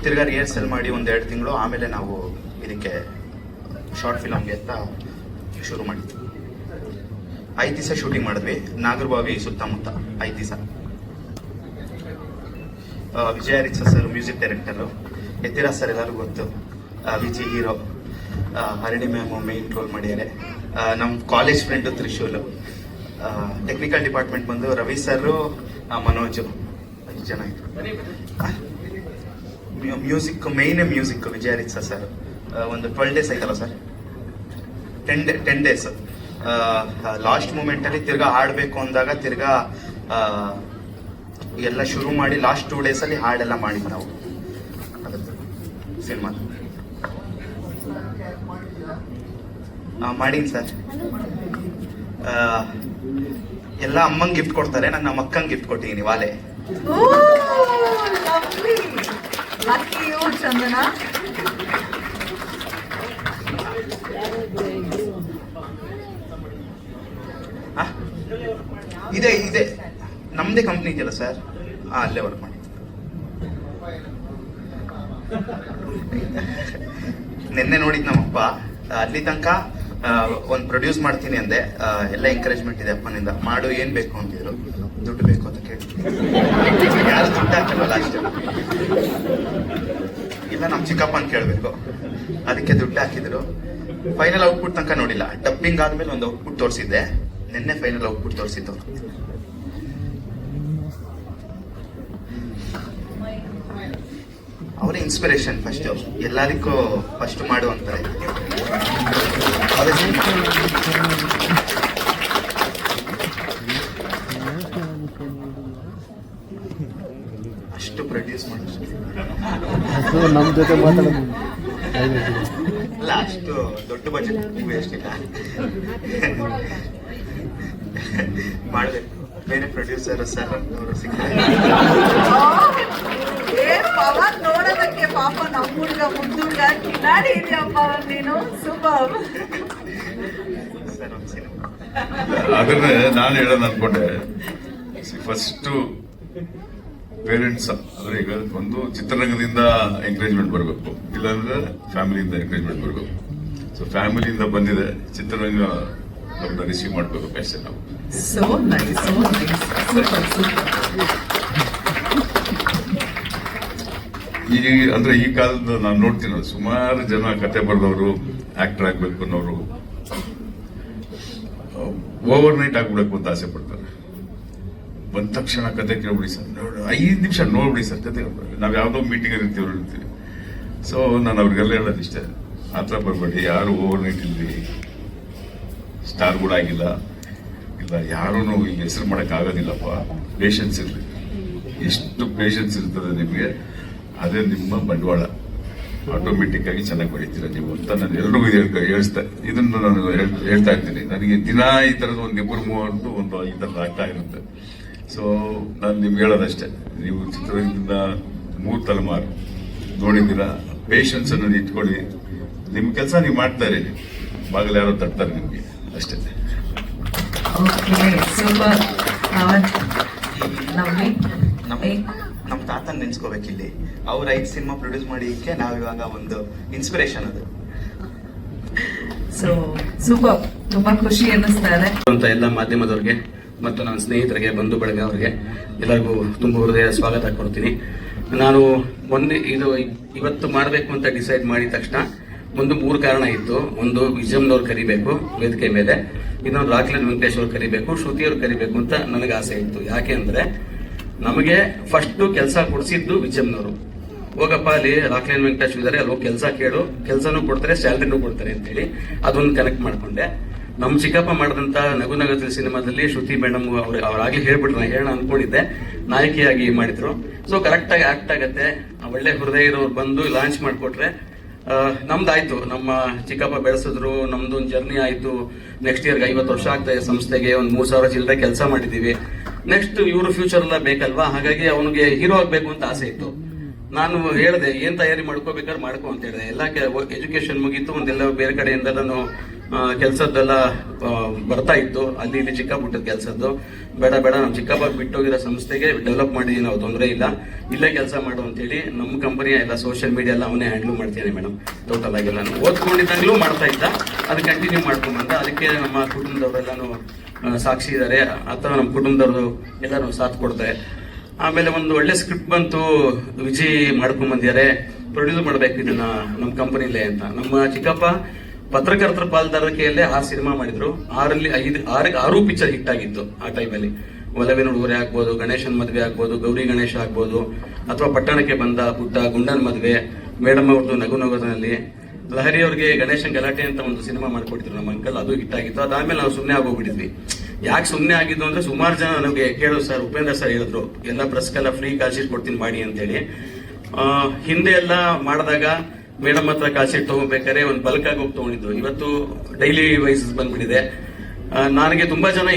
ತಿರ್ಗಾ ರಿಹರ್ಸಲ್ ಮಾಡಿ 1-2 ತಿಂಗಳು ಆಮೇಲೆ ನಾವು ಇದಕ್ಕೆ ಶಾರ್ಟ್ ಫಿಲಮ್ಗೆ ಅಂತ ಶುರು ಮಾಡಿದ್ವಿ. 5 ದಿವಸ ಶೂಟಿಂಗ್ ಮಾಡಿದ್ವಿ, ನಾಗರಬಾವಿ ಸುತ್ತಮುತ್ತ 5 ದಿವಸ. ವಿಜಯ ರಿಚ sir music director, Yathiraj sir ಎಲ್ಲರಿಗೂ ಗೊತ್ತು, Viji hero, Harini ma'am main role ಮಾಡಿದ್ದಾರೆ. ನಮ್ಮ college friend Trishul. Technical department ಬಂದು ರವಿ ಸರ್, ಮನೋಜ್, 5 ಜನ ಇದ್ರು. ಮ್ಯೂಸಿಕ್ ಮ್ಯೂಸಿಕ್ ವಿಜಯ ರಿಚ ಸರ್ ಒಂದು 12 ಡೇಸ್ ಆಯ್ತಲ್ಲ ಸರ್, 10 ಡೇಸ್. ಲಾಸ್ಟ್ ಮೂಮೆಂಟಲ್ಲಿ ತಿರ್ಗಾ ಹಾಡಬೇಕು ಅಂದಾಗ ತಿರ್ಗಾ ಎಲ್ಲ ಶುರು ಮಾಡಿ ಲಾಸ್ಟ್ 2 ಡೇಸಲ್ಲಿ ಹಾಡೆಲ್ಲ ಮಾಡಿದ್ವಿ ನಾವು ಅದಕ್ಕೆ ಸಿನಿಮಾ ಮಾಡೀನಿ ಸರ್. ಎಲ್ಲ ಅಮ್ಮಂಗೆ ಗಿಫ್ಟ್ ಕೊಡ್ತಾರೆ, ನಾನು ನಮ್ಮ ಅಕ್ಕಂಗೆ ಗಿಫ್ಟ್ ಕೊಟ್ಟಿದ್ದೀನಿ ವಾಲೆ. ಚಂದನ ಇದೆ ನಮ್ದೇ ಕಂಪ್ನಿ ಇದೆಯಲ್ಲ ಸರ್, ಅಲ್ಲೇ ವರ್ಕ್ ಮಾಡಿ. ನಿನ್ನೆ ನೋಡಿದ್ ನಮ್ಮಪ್ಪ, ಅಲ್ಲಿ ತನಕ ಒಂದು ಪ್ರೊಡ್ಯೂಸ್ ಮಾಡ್ತೀನಿ ಅಂದೆ, ಎಲ್ಲ ಎಂಕರೇಜ್ಮೆಂಟ್ ಇದೆ ಅಪ್ಪನಿಂದ, ಮಾಡು ಏನ್ ಬೇಕು ಅಂತಿದ್ರು. ದುಡ್ಡು ಬೇಕು ಅಂತ ಕೇಳಿ ಯಾರು ದುಡ್ಡು ಹಾಕಲ್ವಲ್ಲ ಅಷ್ಟೇ, ಇಲ್ಲ ನಮ್ ಚಿಕ್ಕಪ್ಪ ಅಂತ ಕೇಳ್ಬೇಕು, ಅದಕ್ಕೆ ದುಡ್ಡು ಹಾಕಿದ್ರು. ಫೈನಲ್ ಔಟ್ಪುಟ್ ತನಕ ನೋಡಿಲ್ಲ, ಡಬ್ಬಿಂಗ್ ಆದ್ಮೇಲೆ ಒಂದು ಔಟ್ಪುಟ್ ತೋರಿಸಿದ್ದೆ, ನಿನ್ನೆ ಫೈನಲ್ ಔಟ್ಪುಟ್ ತೋರಿಸಿದ್ದು. ಅವರೇ ಇನ್ಸ್ಪಿರೇಷನ್ ಫಸ್ಟ್, ಎಲ್ಲದಕ್ಕೂ ಫಸ್ಟ್ ಮಾಡು ಅಂತಾರೆ. ಅಷ್ಟು ಪ್ರೊಡ್ಯೂಸ್ ಮಾಡೋದು ನಮ್ಮ ಜೊತೆ ಮಾತಾಡೋದು ಅಲ್ಲ, ಅಷ್ಟು ದೊಡ್ಡ ಬಜೆಟ್ ಮೂವಿ ಅಷ್ಟಿಲ್ಲ, ಮಾಡಬೇಕು. ಬೇರೆ ಪ್ರೊಡ್ಯೂಸರ್ ಸರ್ ಅವರು ಸಿಗ್ತಾರೆ. ಪವನ್ ನೋಡೋದಕ್ಕೆ ಪಾಪ ನಮ್ಮ ಹುಡುಗ ಮುದ್ದುಗ ಕಿಲಾಡಿ ಇದೆಯಪ್ಪ ನೀನು. ಸೂಪರ್ ಸರ್ ಒಂದು ಸಿನಿಮಾ ಅದನ್ನೇ ನಾನು ಹೇಳೋಣ ಅನ್ಕೊಂಡೆ. ಫಸ್ಟ್ ಪೇರೆಂಟ್ಸ್ ಅಂದ್ರೆ ಈಗ ಒಂದು ಚಿತ್ರರಂಗದಿಂದ ಎಂಕರೇಜ್ಮೆಂಟ್ ಬರಬೇಕು, ಇಲ್ಲಾಂದ್ರೆ ಫ್ಯಾಮಿಲಿಯಿಂದ ಎಂಕರೇಜ್ಮೆಂಟ್ ಬರಬೇಕು. ಸೊ ಫ್ಯಾಮಿಲಿಯಿಂದ ಬಂದಿದೆ, ಚಿತ್ರರಂಗ ನಮ್ಮನ್ನ ರಿಸೀವ್ ಮಾಡಬೇಕು ಅಷ್ಟೇ ನಾವು. So nice, so nice, super super. ಅಂದ್ರೆ ಈ ಕಾಲದ ನಾನು ನೋಡ್ತೀನಿ, ಸುಮಾರು ಜನ ಕತೆ ಬರೆದವರು ಆಕ್ಟರ್ ಆಗ್ಬೇಕು ಅನ್ನೋರು ಓವರ್ ನೈಟ್ ಆಗ್ಬಿಡಬೇಕು ಅಂತ ಆಸೆ ಪಡ್ತಾರೆ. ಬಂದ ತಕ್ಷಣ ಕತೆ ಕೇಳ್ಬಿಡಿ ಸರ್, 5 ನಿಮಿಷ ನೋಡ್ಬಿಡಿ ಸರ್ ಕತೆ. ನಾವ್ ಯಾವ್ದೋ ಮೀಟಿಂಗ್ ಇರ್ತೀವಿ. ಸೊ ನಾನು ಅವ್ರಿಗೆಲ್ಲ ಹೇಳೋದು ಇಷ್ಟೇ, ಆತರ ಬರ್ಬೇಡಿ, ಯಾರು ಓವರ್ ನೈಟ್ ಇಲ್ರಿ, ಸ್ಟಾರ್ ಕೂಡ ಆಗಿಲ್ಲ, ಇಲ್ಲ ಯಾರೂ ಇಲ್ಲಿ ಹೆಸರು ಮಾಡಕ್ ಆಗೋದಿಲ್ಲಪ್ಪ. ಪೇಷನ್ಸ್ ಇರ್ಲಿ, ಎಷ್ಟು ಪೇಷನ್ಸ್ ಇರ್ತದೆ ನಿಮಗೆ, ಅದೇ ನಿಮ್ಮ ಬಂಡವಾಳ. ಆಟೋಮೆಟಿಕ್ ಆಗಿ ಚೆನ್ನಾಗಿ ಬೆಳಿತೀರ ನೀವು ಅಂತ ನಾನು ಎಲ್ರಿಗೂ ಹೇಳ್ತಾ ಇದನ್ನು ನಾನು ಹೇಳ್ತಾ ಇರ್ತೀನಿ. ನನಗೆ ದಿನ ಈ ತರದ ಒಂದು 2-3 ಒಂದು ಈ ತರದ ಆಗ್ತಾ ಇರುತ್ತೆ. ಸೊ ನಾನು ನಿಮ್ಗೆ ಹೇಳೋದಷ್ಟೇ, ನೀವು ಚಿತ್ರರಂಗದಿಂದ 3 ತಲೆಮಾರು ನೋಡಿದ್ದೀರಾ, ಪೇಷನ್ಸ್ ಅನ್ನೋದು ಇಟ್ಕೊಳ್ಳಿ, ನಿಮ್ ಕೆಲಸ ನೀವು ಮಾಡ್ತಾ ಇರಿ, ಬಾಗಿಲು ಯಾರೋ ತಟ್ತಾರೆ ನಿಮ್ಗೆ ಅಷ್ಟೇ. ಸೂಪರ್. ನಮ್ಮ ತಾತನ್ ನೆನ್ಸ್ಕೋಬೇಕಿಲ್ಲಿ, ಅವ್ರ 5 ಸಿನಿಮಾ ಪ್ರೊಡ್ಯೂಸ್ ಮಾಡಿಕ್ಕೆ ನಾವಿವಾಗ ಒಂದು ಇನ್ಸ್ಪಿರೇಷನ್ ಅದು. ಸೊ ಸೂಪರ್, ತುಂಬಾ ಖುಷಿ ಅನ್ನಿಸ್ತಾ ಇದೆ. ಅಂತ ಎಲ್ಲ ಮಾಧ್ಯಮದವ್ರಿಗೆ ಮತ್ತು ನನ್ನ ಸ್ನೇಹಿತರಿಗೆ, ಬಂಧು ಬಳಗ ಅವರಿಗೆ ಎಲ್ಲರಿಗೂ ತುಂಬ ಹೃದಯ ಸ್ವಾಗತ ಕೊಡ್ತೀನಿ. ನಾನು ಮೊನ್ನೆ ಇವತ್ತು ಮಾಡಬೇಕು ಅಂತ ಡಿಸೈಡ್ ಮಾಡಿದ ತಕ್ಷಣ ಒಂದು 3 ಕಾರಣ ಇತ್ತು. ಒಂದು ವಿಜಯಮ್ನವ್ರು ಕರಿಬೇಕು ವೇದಿಕೆ ಮೇಲೆ, ಇನ್ನೊಂದು ರಾಕ್ಲೈನ್ ವೆಂಕಟೇಶ್ ಅವ್ರು ಕರಿಬೇಕು, ಶ್ರುತಿ ಅವ್ರು ಕರಿಬೇಕು ಅಂತ ನನಗೆ ಆಸೆ ಇತ್ತು. ಯಾಕೆ ಅಂದ್ರೆ ನಮಗೆ ಫಸ್ಟ್ ಕೆಲಸ ಕೊಡಿಸಿದ್ದು ವಿಜಯಮ್ನವರು. ಹೋಗಪ್ಪ ಅಲ್ಲಿ ರಾಕ್ಲೈನ್ ವೆಂಕಟೇಶ್ ಇದ್ದಾರೆ, ಅಲ್ಲಿ ಕೆಲಸ ಕೇಳು, ಕೆಲಸನೂ ಕೊಡ್ತಾರೆ, ಸ್ಯಾಲ್ರಿನೂ ಕೊಡ್ತಾರೆ ಅಂತೇಳಿ ಅದೊಂದು ಕನೆಕ್ಟ್ ಮಾಡ್ಕೊಂಡೆ. ನಮ್ಮ ಚಿಕ್ಕಪ್ಪ ಮಾಡಿದಂತ ನಗು ನಗು ಸಿನಿಮಾದಲ್ಲಿ ಶ್ರುತಿ ಮೇಡಮ್ ಅವ್ರಾಗ್ಲಿ ಹೇಳ್ಬಿಟ್ರು, ನಾನು ಹೇಳೋಣ ಅನ್ಕೊಂಡಿದ್ದೆ, ನಾಯಕಿಯಾಗಿ ಮಾಡಿದ್ರು. ಸೊ ಕರೆಕ್ಟ್ ಆಗಿ ಆಕ್ಟ್ ಆಗತ್ತೆ, ಒಳ್ಳೆ ಹೃದಯ ಇರೋರು ಬಂದು ಲಾಂಚ್ ಮಾಡಿಕೊಟ್ರೆ ನಮ್ದಾಯ್ತು. ನಮ್ಮ ಚಿಕ್ಕಪ್ಪ ಬೆಳೆಸಿದ್ರು, ನಮ್ದೊಂದು ಜರ್ನಿ ಆಯ್ತು. ನೆಕ್ಸ್ಟ್ ಇಯರ್ಗೆ 50 ವರ್ಷ ಆಗ್ತಾ ಇದೆ ಸಂಸ್ಥೆಗೆ, ಒಂದು 3000 ಚಿಲ್ಲರೆ ಕೆಲಸ ಮಾಡಿದೀವಿ. ನೆಕ್ಸ್ಟ್ ಇವರು ಫ್ಯೂಚರ್ ಎಲ್ಲ ಬೇಕಲ್ವಾ, ಹಾಗಾಗಿ ಅವನಿಗೆ ಹೀರೋ ಆಗ್ಬೇಕು ಅಂತ ಆಸೆ ಇತ್ತು. ನಾನು ಹೇಳಿದೆ, ಏನ್ ತಯಾರಿ ಮಾಡ್ಕೋಬೇಕಾದ್ರೆ ಮಾಡ್ಕೊ ಅಂತ ಹೇಳಿದೆ. ಎಲ್ಲ ಎಜುಕೇಶನ್ ಮುಗೀತು, ಒಂದೆಲ್ಲ ಬೇರೆ ಕಡೆಯಿಂದ ನಾನು ಕೆಲಸದ್ದೆಲ್ಲ ಬರ್ತಾ ಇತ್ತು, ಅಲ್ಲಿ ಇಲ್ಲಿ ಚಿಕ್ಕ ಪುಟ್ಟದ ಕೆಲಸದ್ದು. ಬೇಡ ನಮ್ಮ ಚಿಕ್ಕಪ್ಪ ಬಿಟ್ಟೋಗಿರೋ ಸಂಸ್ಥೆಗೆ ಡೆವಲಪ್ ಮಾಡಿದೀವಿ ನಾವು, ತೊಂದರೆ ಇಲ್ಲ, ಇಲ್ಲೇ ಕೆಲಸ ಮಾಡು ಅಂತೇಳಿ ನಮ್ಮ ಕಂಪನಿಯ ಎಲ್ಲ ಸೋಷಿಯಲ್ ಮೀಡಿಯಾ ಎಲ್ಲ ಅವನೇ ಹ್ಯಾಂಡ್ಲ್ ಮಾಡ್ತೀನಿ ಮೇಡಮ್. ಟೋಟಲ್ ಆಗಿ ನಾನು ಓದ್ಕೊಂಡಿದ್ದಾಗಲೂ ಮಾಡ್ತಾ ಇದ್ದ, ಅದು ಕಂಟಿನ್ಯೂ ಮಾಡ್ಕೊಂಬಂದ. ಅದಕ್ಕೆ ನಮ್ಮ ಕುಟುಂಬದವರೆಲ್ಲಾನು ಸಾಕ್ಷಿ ಇದ್ದಾರೆ, ಅಥವಾ ನಮ್ಮ ಕುಟುಂಬದವರು ಎಲ್ಲರೂ ಸಾಥ್ ಕೊಡ್ತಾರೆ. ಆಮೇಲೆ ಒಂದು ಒಳ್ಳೆ ಸ್ಕ್ರಿಪ್ಟ್ ಬಂತು, ವಿಜಯ್ ಮಾಡ್ಕೊಂಡ್ ಬಂದಿದ್ದಾರೆ, ಪ್ರೊಡ್ಯೂಸ್ ಮಾಡ್ಬೇಕು ಇದನ್ನ ನಮ್ಮ ಕಂಪನಿಲೇ ಅಂತ. ನಮ್ಮ ಚಿಕ್ಕಪ್ಪ ಪತ್ರಕರ್ತರ ಪಾಲ್ದಾರಿಕೆಯಲ್ಲೇ 6 ಸಿನಿಮಾ ಮಾಡಿದ್ರು, 6 ಪಿಕ್ಚರ್ ಹಿಟ್ ಆಗಿತ್ತು ಆ ಟೈಮಲ್ಲಿ. ಒಲವಿನ ಉಡುಗೊರೆ ಆಗ್ಬೋದು, ಗಣೇಶನ್ ಮದುವೆ ಆಗ್ಬೋದು, ಗೌರಿ ಗಣೇಶ ಆಗ್ಬೋದು, ಅಥವಾ ಪಟ್ಟಣಕ್ಕೆ ಬಂದ ಪುಟ್ಟ, ಗುಂಡನ್ ಮದುವೆ, ಮೇಡಮ್ ಅವ್ರದ್ದು ನಗು ನಗೋದಲ್ಲಿ, ಲಹರಿ ಅವ್ರಿಗೆ ಗಣೇಶನ್ ಗಲಾಟೆ ಅಂತ ಒಂದು ಸಿನಿಮಾ ಮಾಡ್ಕೊಡ್ತಿದ್ರು ನಮ್ಮ ಅಂಕಲ್, ಅದು ಹಿಟ್ ಆಗಿತ್ತು. ಅದಾದ್ಮೇಲೆ ನಾವು ಸುಮ್ಮನೆ ಆಗೋಗ್ಬಿಟ್ಟಿದ್ವಿ. ಯಾಕೆ ಸುಮ್ಮನೆ ಆಗಿದ್ದು ಅಂದ್ರೆ ಸುಮಾರು ಜನ ನನಗೆ ಕೇಳೋ ಸರ್, ಉಪೇಂದ್ರ ಸರ್ ಹೇಳಿದ್ರು ಎಲ್ಲ ಪ್ರೆಸ್ಗೆಲ್ಲ ಫ್ರೀ ಕಾಲ್ ಶೀಟ್ ಕೊಡ್ತೀನಿ ಮಾಡಿ ಅಂತೇಳಿ. ಹಿಂದೆ ಎಲ್ಲ ಮಾಡಿದಾಗ ಮೇಡಮ್ ಹತ್ರ ಕಾಲ್ ಶೀಟ್ ತಗೋಬೇಕಾದ್ರೆ ಒಂದು ಬಲ್ಕ್ ಆಗಿ ಹೋಗಿ ತಗೊಂಡಿದ್ರು, ಇವತ್ತು ಡೈಲಿ ವೈಸ್ ಬಂದ್ಬಿಟ್ಟಿದೆ. ನನಗೆ ತುಂಬಾ ಜನ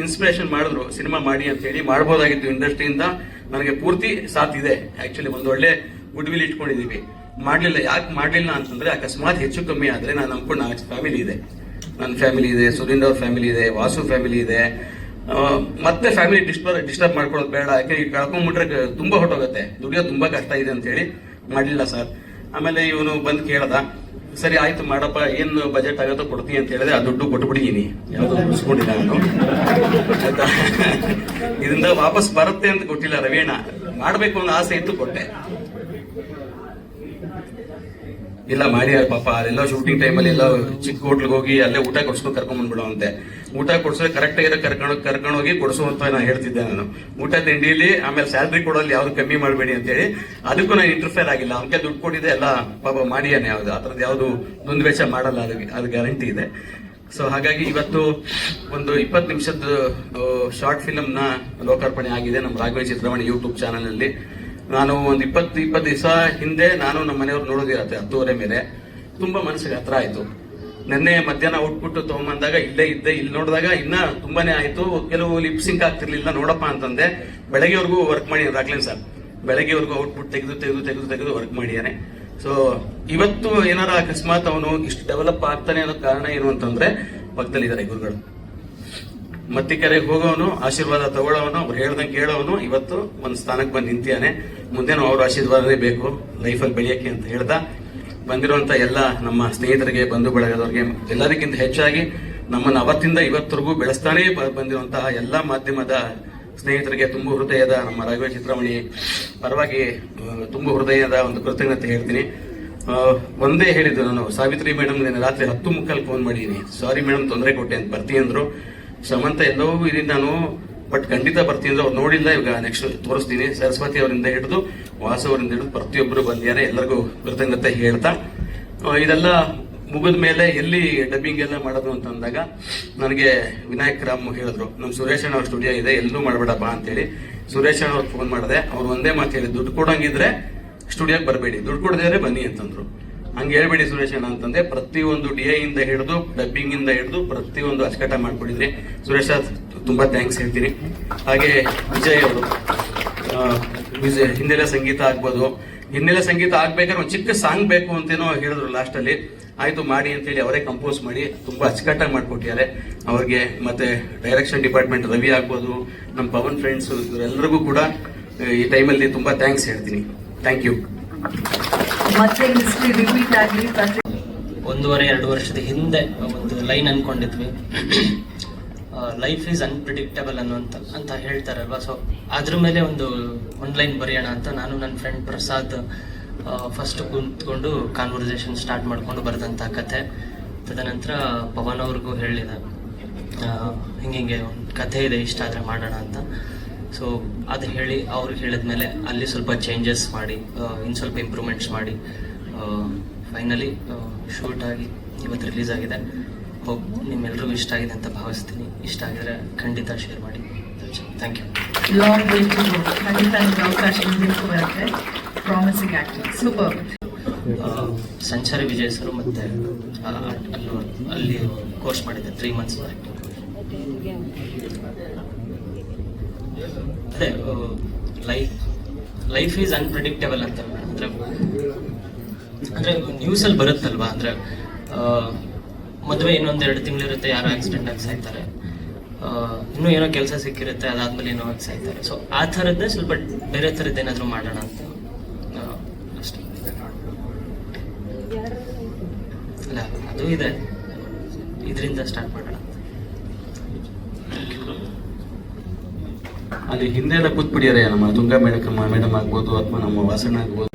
ಇನ್ಸ್ಪಿರೇಷನ್ ಮಾಡಿದ್ರು ಸಿನಿಮಾ ಮಾಡಿ ಅಂತ ಹೇಳಿ. ಮಾಡಬಹುದಾಗಿತ್ತು ಇಂಡಸ್ಟ್ರಿಯಿಂದ, ನನಗೆ ಪೂರ್ತಿ ಸಾಥ್ ಇದೆ. ಆಕ್ಚುಲಿ ಒಂದು ಒಳ್ಳೆ ಗುಡ್ ವಿಲ್ ಇಟ್ಕೊಂಡಿದೀವಿ. ಮಾಡ್ಲಿಲ್ಲ, ಯಾಕೆ ಮಾಡ್ಲಿಲ್ಲ ಅಂತಂದ್ರೆ ಅಕಸ್ಮಾತ್ ಹೆಚ್ಚು ಕಮ್ಮಿ ಆದ್ರೆ ನಾನು ಅನ್ಕೊಂಡು 4 ಫ್ಯಾಮಿಲಿ ಇದೆ, ನನ್ನ ಫ್ಯಾಮಿಲಿ ಇದೆ, ಸುರೇಂದ್ರ ಅವ್ರ ಫ್ಯಾಮಿಲಿ ಇದೆ, ವಾಸು ಫ್ಯಾಮಿಲಿ ಇದೆ. ಮತ್ತೆ ಫ್ಯಾಮಿಲಿ ಡಿಸ್ಟರ್ಬ್ ಮಾಡ್ಕೊಳ್ಳೋದು ಬೇಡ, ಯಾಕೆ ಈಗ ಕಳ್ಕೊಂಡ್ಬಿಟ್ರೆ ತುಂಬಾ ಹೊಟ್ಟೋಗುತ್ತೆ, ದುಡಿಯೋದು ತುಂಬಾ ಕಷ್ಟ ಇದೆ ಅಂತ ಹೇಳಿ ಮಾಡ್ಲಿಲ್ಲ ಸರ್. ಆಮೇಲೆ ಇವನು ಬಂದು ಕೇಳ್ದ, ಸರಿ ಆಯ್ತು ಮಾಡಪ್ಪ, ಏನು ಬಜೆಟ್ ಆಗುತ್ತೋ ಕೊಡ್ತೀನಿ ಅಂತ ಹೇಳಿದ್ರೆ ಆ ದುಡ್ಡು ಕೊಟ್ಬಿಟ್ಟಿದ್ದೀನಿ, ಯಾವ್ದು ಉಳಿಸ್ಕೊಂಡಿಲ್ಲ ನಾನು. ಆಯ್ತಾ, ಇದರಿಂದ ವಾಪಸ್ ಬರುತ್ತೆ ಅಂತ ಕೊಟ್ಟಿಲ್ಲ ರವೀಣ, ಮಾಡ್ಬೇಕು ಅನ್ನೋ ಆಸೆ ಇತ್ತು, ಕೊಟ್ಟೆ. ಇಲ್ಲ ಮಾಡ್ಯಾರ ಪಾಪ, ಅಲ್ಲೆಲ್ಲ ಶೂಟಿಂಗ್ ಟೈಮಲ್ಲಿ ಎಲ್ಲ ಚಿಕ್ಕ ಹೋಟ್ಲಿಗೆ ಹೋಗಿ ಅಲ್ಲೇ ಊಟ ಕೊಡ್ಸ್ಕೊಂಡು ಕರ್ಕೊಂಡ್ ಬಂದ್ಬಿಡುವಂತೆ. ಊಟ ಕೊಡ್ಸೋಕೆ ಕರೆಕ್ಟ್ ಆಗಿರೋ ಕರ್ಕೊಂಡೋಗಿ ಕೊಡಿಸುವಂತ ನಾನು ಹೇಳ್ತಿದ್ದೆ. ನಾನು ಊಟ ತಿಂಡಿಲಿ ಆಮೇಲೆ ಸ್ಯಾಲ್ರಿ ಕೊಡೋಲ್ಲಿ ಯಾವ್ದು ಕಮ್ಮಿ ಮಾಡಬೇಡಿ ಅಂತ ಹೇಳಿ, ಅದಕ್ಕೂ ನಾನು ಇಂಟರ್ಫೇರ್ ಆಗಿಲ್ಲ. ಅವನಿಗೆ ದುಡ್ಡು ಕೊಟ್ಟಿದೆ ಎಲ್ಲ ಪಾಪ ಮಾಡಿಯಾನೆ, ಯಾವ್ದು ಆ ಥರದ್ದು ಯಾವ್ದು ದುಂದುವೆಚ್ಚ ಮಾಡಲ್ಲ, ಅದು ಗ್ಯಾರಂಟಿ ಇದೆ. ಸೊ ಹಾಗಾಗಿ ಇವತ್ತು ಒಂದು 20 ನಿಮಿಷದ ಶಾರ್ಟ್ ಫಿಲ್ಮ್ ನ ಲೋಕಾರ್ಪಣೆ ಆಗಿದೆ ನಮ್ಮ ರಾಘವೇಂದ್ರ ಚಿತ್ರವಾಣಿ ಯೂಟ್ಯೂಬ್ ಚಾನಲ್ ನಲ್ಲಿ. ನಾನು ಒಂದು 20 ದಿವಸ ಹಿಂದೆ ನಾನು ನಮ್ಮ ಮನೆಯವ್ರು ನೋಡೋದಿರತ್ತೆ 10:30 ಮೇಲೆ, ತುಂಬಾ ಮನಸ್ಸಿಗೆ ಹತ್ರ ಆಯ್ತು. ನಿನ್ನೆ ಮಧ್ಯಾಹ್ನ ಔಟ್ಪುಟ್ ತಗೊಂಬಂದಾಗ ಇಲ್ಲೇ ಇದ್ದೆ, ಇಲ್ಲಿ ನೋಡಿದಾಗ ಇನ್ನ ತುಂಬಾನೇ ಆಯ್ತು. ಕೆಲವು ಲಿಪ್ ಸಿಂಕ್ ಆಗ್ತಿರ್ಲಿಲ್ಲ, ನೋಡಪ್ಪ ಅಂತಂದೆ. ಬೆಳಗ್ಗೆವರೆಗೂ ವರ್ಕ್ ಮಾಡಿ ರಾಕ್ಲೇನ್ ಸರ್, ಬೆಳಗ್ಗೆವರೆಗೂ ಔಟ್ಪುಟ್ ತೆಗೆದು ವರ್ಕ್ ಮಾಡಿಯಾನೆ. ಸೊ ಇವತ್ತು ಏನಾರ ಅಕಸ್ಮಾತ್ ಅವನು ಇಷ್ಟು ಡೆವಲಪ್ ಆಗ್ತಾನೆ ಅನ್ನೋ ಕಾರಣ ಏನು ಅಂತಂದ್ರೆ ಪಕ್ಕದಲ್ಲಿದ್ದಾರೆ ಗುರುಗಳು. ಮತ್ತಿಕೆರೆಗೆ ಹೋಗೋವನು, ಆಶೀರ್ವಾದ ತಗೊಳ್ಳೋವನು, ಅವ್ರು ಹೇಳ್ದಂಗೆ ಕೇಳೋವನು ಇವತ್ತು ಒಂದು ಸ್ಥಾನಕ್ಕೆ ಬಂದು ನಿಂತಿಯಾನೆ. ಮುಂದೇನು ಅವ್ರ ಆಶೀರ್ವಾದನೇ ಬೇಕು ಲೈಫಲ್ಲಿ ಬೆಳೆಯಕ್ಕೆ ಅಂತ ಹೇಳ್ದ. ಬಂದಿರುವಂತ ಎಲ್ಲ ನಮ್ಮ ಸ್ನೇಹಿತರಿಗೆ, ಬಂಧು ಬಳಗದವ್ರಿಗೆ, ಎಲ್ಲರಿಗಿಂತ ಹೆಚ್ಚಾಗಿ ನಮ್ಮನ್ನು ಅವತ್ತಿಂದ ಇವತ್ತರೆಗೂ ಬೆಳೆಸ್ತಾನೇ ಬಂದಿರುವಂತಹ ಎಲ್ಲ ಮಾಧ್ಯಮದ ಸ್ನೇಹಿತರಿಗೆ ತುಂಬ ಹೃದಯದ, ನಮ್ಮ ರಾಘವೇಂದ್ರ ಚಿತ್ರಮಣಿ ಪರವಾಗಿ ತುಂಬ ಹೃದಯದ ಒಂದು ಕೃತಜ್ಞತೆ ಹೇಳ್ತೀನಿ. ಒಂದೇ ಹೇಳಿದ್ದು, ನಾನು ಸಾವಿತ್ರಿ ಮೇಡಮ್ ರಾತ್ರಿ 10:30 ಫೋನ್ ಮಾಡಿದ್ದೀನಿ, ಸಾರಿ ಮೇಡಮ್ ತೊಂದರೆ ಕೊಟ್ಟೆ ಅಂತ, ಬರ್ತೀನಿ ಅಂದ್ರು. ಸಮಂತ ಎಲ್ಲವೂ ಇದೀನಿ ನಾನು, ಬಟ್ ಖಂಡಿತ ಬರ್ತೀನಿ ಅಂದ್ರೆ ಅವ್ರು ನೋಡಿಲ್ಲ. ಇವಾಗ ನೆಕ್ಸ್ಟ್ ತೋರಿಸ್ತೀನಿ. ಸರಸ್ವತಿ ಅವರಿಂದ ಹಿಡಿದು ವಾಸು ಅವರಿಂದ ಹಿಡಿದು ಪ್ರತಿಯೊಬ್ಬರು ಬಂದಿದ್ದಾರೆ, ಎಲ್ಲರಿಗೂ ಕೃತಜ್ಞತೆ ಹೇಳ್ತಾ, ಇದೆಲ್ಲ ಮುಗಿದ ಮೇಲೆ ಎಲ್ಲಿ ಡಬ್ಬಿಂಗ್ ಎಲ್ಲ ಮಾಡೋದು ಅಂತ ಅಂದಾಗ ನನಗೆ ವಿನಾಯಕ್ ರಾಮ್ ಹೇಳಿದ್ರು, ನಮ್ಮ ಸುರೇಶ್ ಅಣ್ಣ ಅವ್ರ ಸ್ಟುಡಿಯೋ ಇದೆ, ಎಲ್ಲೂ ಮಾಡಬೇಡಪ್ಪ ಅಂತೇಳಿ. ಸುರೇಶ್ ಅಣ್ಣ ಅವ್ರಿಗೆ ಫೋನ್ ಮಾಡಿದೆ, ಅವ್ರು ಒಂದೇ ಮಾತು ಹೇಳಿ, ದುಡ್ಡು ಕೊಡಂಗಿದ್ರೆ ಸ್ಟುಡಿಯೋಗೆ ಬರಬೇಡಿ, ದುಡ್ಡು ಕೊಡದಿದ್ರೆ ಬನ್ನಿ ಅಂತಂದ್ರು. ಹಂಗೆ ಹೇಳ್ಬೇಡಿ ಸುರೇಶ್ ಅಣ್ಣ ಅಂತಂದೆ. ಪ್ರತಿಯೊಂದು DI ಇಂದ ಹಿಡಿದು ಡಬ್ಬಿಂಗ್ ಇಂದ ಹಿಡಿದು ಪ್ರತಿಯೊಂದು ಅಚ್ಚಕಟ್ಟ ಮಾಡ್ಕೊಂಡಿದ್ರಿ. ಸುರೇಶ್ ತುಂಬಾ ಥ್ಯಾಂಕ್ಸ್ ಹೇಳ್ತೀನಿ. ಹಾಗೆ ವಿಜಯ್ ಅವರು ಹಿನ್ನೆಲೆ ಸಂಗೀತ ಆಗ್ಬೋದು, ಹಿನ್ನೆಲೆ ಸಂಗೀತ ಆಗ್ಬೇಕಾದ್ರೆ ಒಂದು ಚಿಕ್ಕ ಸಾಂಗ್ ಬೇಕು ಅಂತೇನೋ ಹೇಳಿದ್ರು ಲಾಸ್ಟ್ ಅಲ್ಲಿ. ಆಯ್ತು ಮಾಡಿ ಅಂತೇಳಿ ಅವರೇ ಕಂಪೋಸ್ ಮಾಡಿ ತುಂಬಾ ಅಚ್ಚುಕಟ್ಟಾಗಿ ಮಾಡ್ಕೊಟ್ಟಿದ್ದಾರೆ. ಅವ್ರಿಗೆ ಮತ್ತೆ ಡೈರೆಕ್ಷನ್ ಡಿಪಾರ್ಟ್ಮೆಂಟ್ ರವಿ ಆಗ್ಬೋದು, ನಮ್ಮ ಪವನ್ ಫ್ರೆಂಡ್ಸ್, ಇವರೆಲ್ಲರಿಗೂ ಕೂಡ ಈ ಟೈಮಲ್ಲಿ ತುಂಬಾ ಥ್ಯಾಂಕ್ಸ್ ಹೇಳ್ತೀನಿ. Thank you. ಮತ್ತೆ ಹಿಸ್ಟ್ರಿ ರಿಪೀಟ್ ಆಗಲಿ. 1.5-2 ವರ್ಷದ ಹಿಂದೆ ಒಂದು ಲೈನ್ ಅನ್ಕೊಂಡಿದ್ವಿ, ಲೈಫ್ ಈಸ್ ಅನ್ಪ್ರಿಡಿಕ್ಟಬಲ್ ಅಂತ ಹೇಳ್ತಾರಲ್ವಾ. ಸೊ ಅದ್ರ ಮೇಲೆ ಒಂದು ಲೈನ್ ಬರೆಯೋಣ ಅಂತ ನಾನು ನನ್ನ ಫ್ರೆಂಡ್ ಪ್ರಸಾದ್ ಫಸ್ಟ್ ಕೂತ್ಕೊಂಡು ಕಾನ್ವರ್ಸೇಷನ್ ಸ್ಟಾರ್ಟ್ ಮಾಡ್ಕೊಂಡು ಬರೆದಂಥ ಕಥೆ. ತದನಂತರ ಪವನ್ ಅವ್ರಿಗೂ ಹೇಳಿದೆ, ಹಿಂಗೆ ಒಂದು ಕಥೆ ಇದೆ, ಇಷ್ಟ ಆದರೆ ಮಾಡೋಣ ಅಂತ. ಸೊ ಅದು ಹೇಳಿ ಅವ್ರಿಗೆ ಹೇಳಿದ್ಮೇಲೆ ಅಲ್ಲಿ ಸ್ವಲ್ಪ ಚೇಂಜಸ್ ಮಾಡಿ, ಇನ್ನು ಸ್ವಲ್ಪ ಇಂಪ್ರೂವ್ಮೆಂಟ್ಸ್ ಮಾಡಿ ಫೈನಲಿ ಶೂಟ್ ಆಗಿ ಇವತ್ತು ರಿಲೀಸ್ ಆಗಿದೆ. ಹೋಪ್ ನಿಮ್ಮೆಲ್ರಿಗೂ ಇಷ್ಟ ಆಗಿದೆ ಅಂತ ಭಾವಿಸ್ತೀನಿ. ಇಷ್ಟ ಆಗಿದ್ರೆ ಖಂಡಿತ ಶೇರ್ ಮಾಡಿ. Thank you. Long way to go. ಖಂಡಿತ ನಿಮ್ಗೆ ಅವಕಾಶ ಮುಂದಕ್ಕೆ ಬರುತ್ತೆ. Promising acting, super. Sanchari Vijay sir ಮತ್ತೆ ಅಲ್ಲಿ ಕೋರ್ಸ್ ಮಾಡಿದ್ದೆ 3 months ಆಕ್ಟಿಂಗ್. ಅದೇ ಲೈಫ್ ಈಸ್ ಅನ್ಪ್ರಿಡಿಕ್ಟಬಲ್ ಅಂತ ಅಂದ್ರೆ ನ್ಯೂಸಲ್ಲಿ ಬರುತ್ತಲ್ವಾ, ಅಂದ್ರೆ ಮದುವೆ ಇನ್ನೊಂದು 2 ತಿಂಗಳಿರುತ್ತೆ, ಯಾರೋ ಆಕ್ಸಿಡೆಂಟ್ ಆಗಿ ಸಾಯ್ತಾರೆ, ಇನ್ನೂ ಏನೋ ಕೆಲಸ ಸಿಕ್ಕಿರುತ್ತೆ, ಅದಾದ್ಮೇಲೆ ಏನೋ ಆಗಿ ಸಾಯ್ತಾರೆ. ಸೊ ಆ ಥರದ್ದೇ ಸ್ವಲ್ಪ ಬೇರೆ ಥರದ್ದು ಏನಾದರೂ ಮಾಡೋಣ ಅಂತ ಅಷ್ಟೇ. ಇಲ್ಲ ಅದು ಇದೆ, ಇದರಿಂದ ಸ್ಟಾರ್ಟ್ ಮಾಡೋಣ. ಅಲ್ಲಿ ಹಿಂದೆ ಎಲ್ಲ ಕೂತ್ಬಿಡಿಯಾರೆ, ನಮ್ಮ ತುಂಗಾ ಮೇಡಮ್ ಆಗ್ಬೋದು ಅಥವಾ ನಮ್ಮ ವಾಸಣ್ಣ ಆಗ್ಬೋದು.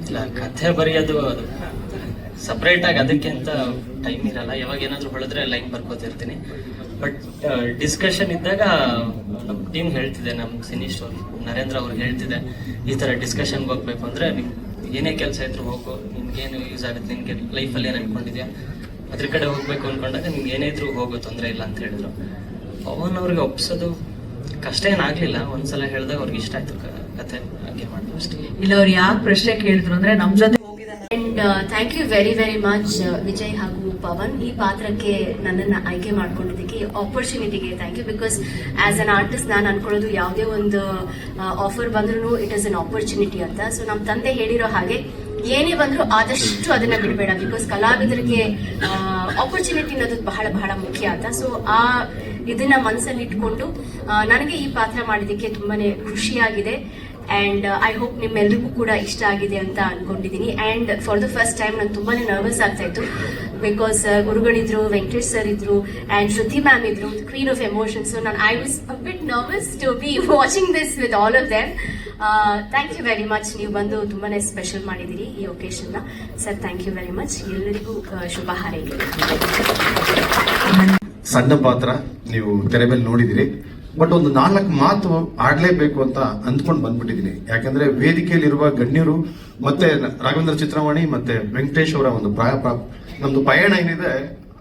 ಇಲ್ಲ ಕಥೆ ಬರೆಯೋದು ಅದು ಸಪ್ರೇಟ್ ಆಗಿ ಅದಕ್ಕೆ ಅಂತ ಟೈಮ್ ಇರಲ್ಲ. ಯಾವಾಗ ಏನಾದರೂ ಹೊಳೆದ್ರೆ ಲೈನ್ ಬರ್ಕೋತಿರ್ತೀನಿ. ಬಟ್ ಡಿಸ್ಕಷನ್ ಇದ್ದಾಗ ನಮ್ಮ ಟೀಮ್ ಹೇಳ್ತಿದೆ, ನಮ್ಮ ಸಿನೀಶ್ ಅವ್ರು ನರೇಂದ್ರ ಅವ್ರಿಗೆ ಹೇಳ್ತಿದೆ, ಈ ಥರ ಡಿಸ್ಕಷನ್ಗೆ ಹೋಗ್ಬೇಕು ಅಂದರೆ ನಿಮ್ಗೆ ಏನೇ ಕೆಲಸ ಇದ್ರು ಹೋಗು, ನಿಮ್ಗೇನು ಯೂಸ್ ಆಗುತ್ತೆ, ನಿನಗೆ ಲೈಫಲ್ಲಿ ಏನು ಅನ್ಕೊಂಡಿದ್ಯಾ ಅದ್ರ ಕಡೆ ಹೋಗ್ಬೇಕು ಅಂದ್ಕೊಂಡಾಗ ನಿಮ್ಗೆ ಏನೇ ಇದ್ರು ಹೋಗೋ ತೊಂದರೆ ಇಲ್ಲ ಅಂತ ಹೇಳಿದ್ರು. ಪವನ್ ಅವ್ರಿಗೆ ಒಪ್ಸೋದು ಕಷ್ಟ ಏನಾಗಲಿಲ್ಲ. ಒಂದ್ಸಲ ಹೇಳಿದಾಗ ಅವ್ರಿಗೆ ಇಷ್ಟ ಆಯ್ತು ಕತೆ, ಹಾಗೆ ಮಾಡಿದ್ರು ಅಷ್ಟೇ. ಇಲ್ಲ ಅವ್ರು ಯಾಕೆ ಪ್ರಶ್ನೆ ಕೇಳಿದ್ರು ಅಂದ್ರೆ ನಮ್ಮ ಜೊತೆ and thank you very very much Vijay ಹಾಗೂ ಪವನ್, ಈ ಪಾತ್ರಕ್ಕೆ ನನ್ನನ್ನು ಆಯ್ಕೆ ಮಾಡ್ಕೊಂಡಿದ್ದಕ್ಕೆ, ಈ ಆಪರ್ಚುನಿಟಿಗೆ thank you. Because as an artist ನಾನು ಅನ್ಕೊಳ್ಳೋದು ಯಾವುದೇ ಒಂದು ಆಫರ್ ಬಂದ್ರೂ ಇಟ್ ಇಸ್ ಅನ್ ಆಪರ್ಚುನಿಟಿ ಅಂತ. ಸೊ ನಮ್ಮ ತಂದೆ ಹೇಳಿರೋ ಹಾಗೆ ಏನೇ ಬಂದರೂ ಆದಷ್ಟು ಅದನ್ನ ಬಿಡಬೇಡ, ಬಿಕಾಸ್ ಕಲಾವಿದರಿಗೆ ಆಪರ್ಚುನಿಟಿ ಅನ್ನೋದು ಬಹಳ ಬಹಳ ಮುಖ್ಯ ಅಂತ. ಸೊ ಆ ಇದನ್ನ ಮನಸ್ಸಲ್ಲಿ ಇಟ್ಕೊಂಡು ನನಗೆ ಈ ಪಾತ್ರ ಮಾಡಿದ್ದಕ್ಕೆ ತುಂಬಾನೇ ಖುಷಿಯಾಗಿದೆ. ಆ್ಯಂಡ್ ಐ ಹೋಪ್ ನಿಮ್ಮೆಲ್ರಿಗೂ ಕೂಡ ಇಷ್ಟ ಆಗಿದೆ ಅಂತ ಅನ್ಕೊಂಡಿದ್ದೀನಿ. And for the first time ನಾನು ತುಂಬಾನೇ ನರ್ವಸ್ ಆಗ್ತಾ ಇತ್ತು, ಬಿಕಾಸ್ ಗುರುಗಳಿದ್ರು, ವೆಂಕಟೇಶ್ ಸರ್ ಇದ್ರು, ಆ್ಯಂಡ್ ಶ್ರುತಿ ಮ್ಯಾಮ್ ಇದ್ರು, ಕ್ವೀನ್ ಆಫ್ ಎಮೋಷನ್ಸ್. ಸೊ ನಾನು I was a bit nervous to be watching this with all of them. Thank you very much. ನೀವು ಬಂದು ತುಂಬಾನೇ ಸ್ಪೆಷಲ್ ಮಾಡಿದ್ದೀರಿ ಈ ಒಕೇಶನ್ನ. Sir thank you very much. ಎಲ್ಲರಿಗೂ ಶುಭ ಹಾರೈಕೆ. ಸಣ್ಣ ಪಾತ್ರ ನೀವು ತೆರೆ ಮೇಲೆ ನೋಡಿದಿರಿ, ಬಟ್ ಒಂದು 4 ಮಾತು ಆಡ್ಲೇಬೇಕು ಅಂತ ಅಂದ್ಕೊಂಡು ಬಂದ್ಬಿಟ್ಟಿದ್ದೀನಿ. ಯಾಕಂದ್ರೆ ವೇದಿಕೆಯಲ್ಲಿರುವ ಗಣ್ಯರು ಮತ್ತೆ ರಾಘವೇಂದ್ರ ಚಿತ್ರವಾಣಿ ಮತ್ತೆ ವೆಂಕಟೇಶ್ ಅವರ ಒಂದು ನಮ್ದು ಪಯಣ ಏನಿದೆ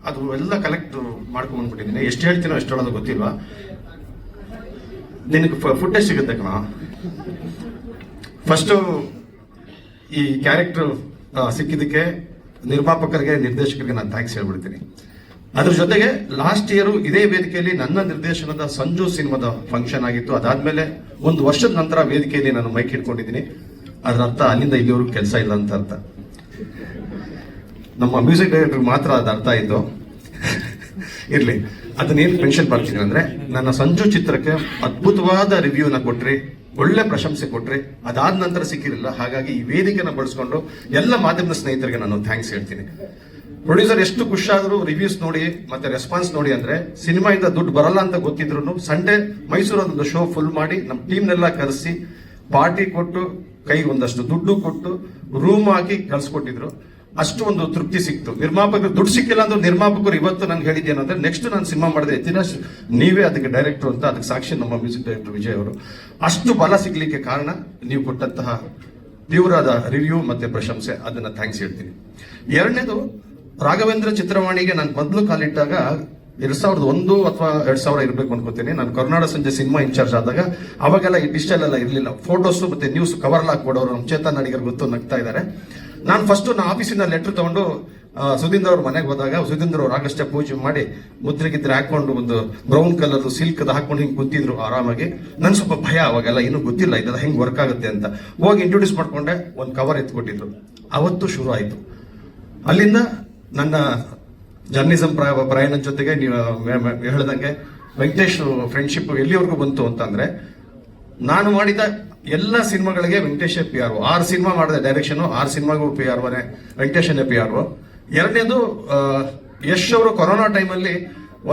ಅದು ಎಲ್ಲ ಕಲೆಕ್ಟ್ ಮಾಡ್ಕೊಂಡ್ ಬಂದ್ಬಿಟ್ಟಿದ್ದೀನಿ. ಎಷ್ಟು ಹೇಳ್ತೀನೋ ಎಷ್ಟು ಹೇಳೋದು ಗೊತ್ತಿಲ್ವಾ. ನಿನಗೆ ಫುಟೇಜ್ ಸಿಗುತ್ತೆ ಕಣ. ಫಸ್ಟ್ ಈ ಕ್ಯಾರೆಕ್ಟರ್ ಸಿಕ್ಕಿದ್ದಕ್ಕೆ ನಿರ್ಮಾಪಕರಿಗೆ, ನಿರ್ದೇಶಕರಿಗೆ ನಾನು ಥ್ಯಾಂಕ್ಸ್ ಹೇಳ್ಬಿಡ್ತೀನಿ. ಅದ್ರ ಜೊತೆಗೆ ಲಾಸ್ಟ್ ಇಯರ್ ಇದೇ ವೇದಿಕೆಯಲ್ಲಿ ನನ್ನ ನಿರ್ದೇಶನದ ಸಂಜು ಸಿನಿಮಾದ ಫಂಕ್ಷನ್ ಆಗಿತ್ತು. ಅದಾದ್ಮೇಲೆ 1 ವರ್ಷದ ನಂತರ ವೇದಿಕೆಯಲ್ಲಿ ನಾನು ಮೈಕ್ ಹಿಡ್ಕೊಂಡಿದ್ದೀನಿ. ಅದರ ಅರ್ಥ ಅಲ್ಲಿಂದ ಇಲ್ಲಿವರೆಗೂ ಕೆಲಸ ಇಲ್ಲ ಅಂತ ಅರ್ಥ. ನಮ್ಮ ಮ್ಯೂಸಿಕ್ ಡೈರೆಕ್ಟರ್ ಮಾತ್ರ ಅದ ಅರ್ಥ ಇದ್ದು ಇರ್ಲಿ. ಅದನ್ನೇನು ಮೆನ್ಷನ್ ಮಾಡ್ತೀನಿ ಅಂದ್ರೆ, ನನ್ನ ಸಂಜು ಚಿತ್ರಕ್ಕೆ ಅದ್ಭುತವಾದ ರಿವ್ಯೂನ ಕೊಟ್ರಿ, ಒಳ್ಳೆ ಪ್ರಶಂಸೆ ಕೊಟ್ರಿ. ಅದಾದ ನಂತರ ಸಿಕ್ಕಿರಲಿಲ್ಲ. ಹಾಗಾಗಿ ಈ ವೇದಿಕೆನ ಬಳಸ್ಕೊಂಡು ಎಲ್ಲ ಮಾಧ್ಯಮದ ಸ್ನೇಹಿತರಿಗೆ ನಾನು ಥ್ಯಾಂಕ್ಸ್ ಹೇಳ್ತೀನಿ. ಪ್ರೊಡ್ಯೂಸರ್ ಎಷ್ಟು ಖುಷಿಯಾದ್ರು ರಿವ್ಯೂಸ್ ನೋಡಿ ಮತ್ತೆ ರೆಸ್ಪಾನ್ಸ್ ನೋಡಿ ಅಂದ್ರೆ, ಸಿನಿಮಾಯಿಂದ ದುಡ್ಡು ಬರಲ್ಲ ಅಂತ ಗೊತ್ತಿದ್ರು ಸಂಡೇ ಮೈಸೂರೊಂದು ಶೋ ಫುಲ್ ಮಾಡಿ ನಮ್ಮ ಟೀಮ್ನೆಲ್ಲ ಕರೆಸಿ ಪಾರ್ಟಿ ಕೊಟ್ಟು, ಕೈಗೆ ಒಂದಷ್ಟು ದುಡ್ಡು ಕೊಟ್ಟು, ರೂಮ್ ಹಾಕಿ ಕಳ್ಸಿಕೊಟ್ಟಿದ್ರು. ಅಷ್ಟು ಒಂದು ತೃಪ್ತಿ ಸಿಕ್ತು. ನಿರ್ಮಾಪಕರು ದುಡ್ಡು ಸಿಕ್ಕಿಲ್ಲ ಅಂದ್ರೆ ನಿರ್ಮಾಪಕರು ಇವತ್ತು ನನ್ಗೆ ಹೇಳಿದ್ದೇನಂದ್ರೆ, ನೆಕ್ಸ್ಟ್ ನಾನು ಸಿನಿಮಾ ಮಾಡಿದೆ ದಿನೇಶ್ ನೀವೇ ಅದಕ್ಕೆ ಡೈರೆಕ್ಟರ್ ಅಂತ. ಅದಕ್ಕೆ ಸಾಕ್ಷಿ ನಮ್ಮ ಮ್ಯೂಸಿಕ್ ಡೈರೆಕ್ಟರ್ ವಿಜಯ್ ಅವರು. ಅಷ್ಟು ಬಲ ಸಿಗ್ಲಿಕ್ಕೆ ಕಾರಣ ನೀವು ಕೊಟ್ಟಂತಹ ತೀವ್ರವಾದ ರಿವ್ಯೂ ಮತ್ತೆ ಪ್ರಶಂಸೆ, ಅದನ್ನ ಥ್ಯಾಂಕ್ಸ್ ಹೇಳ್ತೀನಿ. ಎರಡನೇದು, ರಾಘವೇಂದ್ರ ಚಿತ್ರವಾಣಿಗೆ ನಾನು ಮೊದಲು ಕಾಲಿಟ್ಟಾಗ 2001 ಅಥವಾ 2000 ಇರಬೇಕು ಅನ್ಕೋತೀನಿ. ನಾನು ಕರ್ನಾಟಕ ಸಂಜೆ ಸಿನಿಮಾ ಇನ್ಚಾರ್ಜ್ ಆದಾಗ ಅವಾಗೆಲ್ಲ ಈ ಡಿಜಿಟಲ್ ಎಲ್ಲ ಇರಲಿಲ್ಲ. ಫೋಟೋಸ್ ಮತ್ತೆ ನ್ಯೂಸ್ ಕವರ್ ಎಲ್ಲ ಹಾಕೊಡೋರು ನಮ್ಮ ಚೇತನ್ ಅಡಿಗರ್ ಗೊತ್ತು, ನಗ್ತಾ ಇದ್ದಾರೆ. ನಾನು ಫಸ್ಟ್ ನನ್ನ ಆಫೀಸಿನ ಲೆಟರ್ ತಗೊಂಡು ಸುಧೀಂದ್ರ ಅವ್ರ ಮನೆಗೆ ಹೋದಾಗ, ಸುಧೀಂದ್ರ ಅವ್ರು ಆಗಷ್ಟೇ ಪೂಜೆ ಮಾಡಿ ಮುದ್ರೆಗಿದ್ರೆ ಹಾಕೊಂಡು ಒಂದು ಬ್ರೌನ್ ಕಲರ್ ಸಿಲ್ಕ್ ಹಾಕೊಂಡು ಹಿಂಗೆ ಕೂತಿದ್ರು ಆರಾಮಾಗಿ. ನನ್ ಸ್ವಲ್ಪ ಭಯ, ಅವಾಗೆಲ್ಲ ಇನ್ನೂ ಗೊತ್ತಿಲ್ಲ ಇದೆಲ್ಲ ಹೆಂಗ್ ವರ್ಕ್ ಆಗುತ್ತೆ ಅಂತ. ಹೋಗಿ ಇಂಟ್ರೊಡ್ಯೂಸ್ ಮಾಡ್ಕೊಂಡೆ, ಒಂದು ಕವರ್ ಎತ್ಕೊಟ್ಟಿದ್ರು. ಅವತ್ತು ಶುರು ಆಯ್ತು. ಅಲ್ಲಿಂದ ನನ್ನ ಜರ್ನಿಸಂ ಪ್ರಯಾಣದ ಜೊತೆಗೆ ನೀವು ಹೇಳ್ದಂಗೆ ವೆಂಕಟೇಶ್ ಫ್ರೆಂಡ್ಶಿಪ್ ಎಲ್ಲಿವರೆಗೂ ಬಂತು ಅಂತಂದ್ರೆ, ನಾನು ಮಾಡಿದ ಎಲ್ಲ ಸಿನಿಮಾಗಳಿಗೆ ವೆಂಕಟೇಶ್ PR. 6 ಸಿನಿಮಾ ಮಾಡಿದ ಡೈರೆಕ್ಷನ್, 6 ಸಿನಿಮಾಗೂ PR ವೆಂಕಟೇಶನೇ PR. ಎರಡನೇದು, ಯಶ್ ಅವರು ಕೊರೋನಾ ಟೈಮಲ್ಲಿ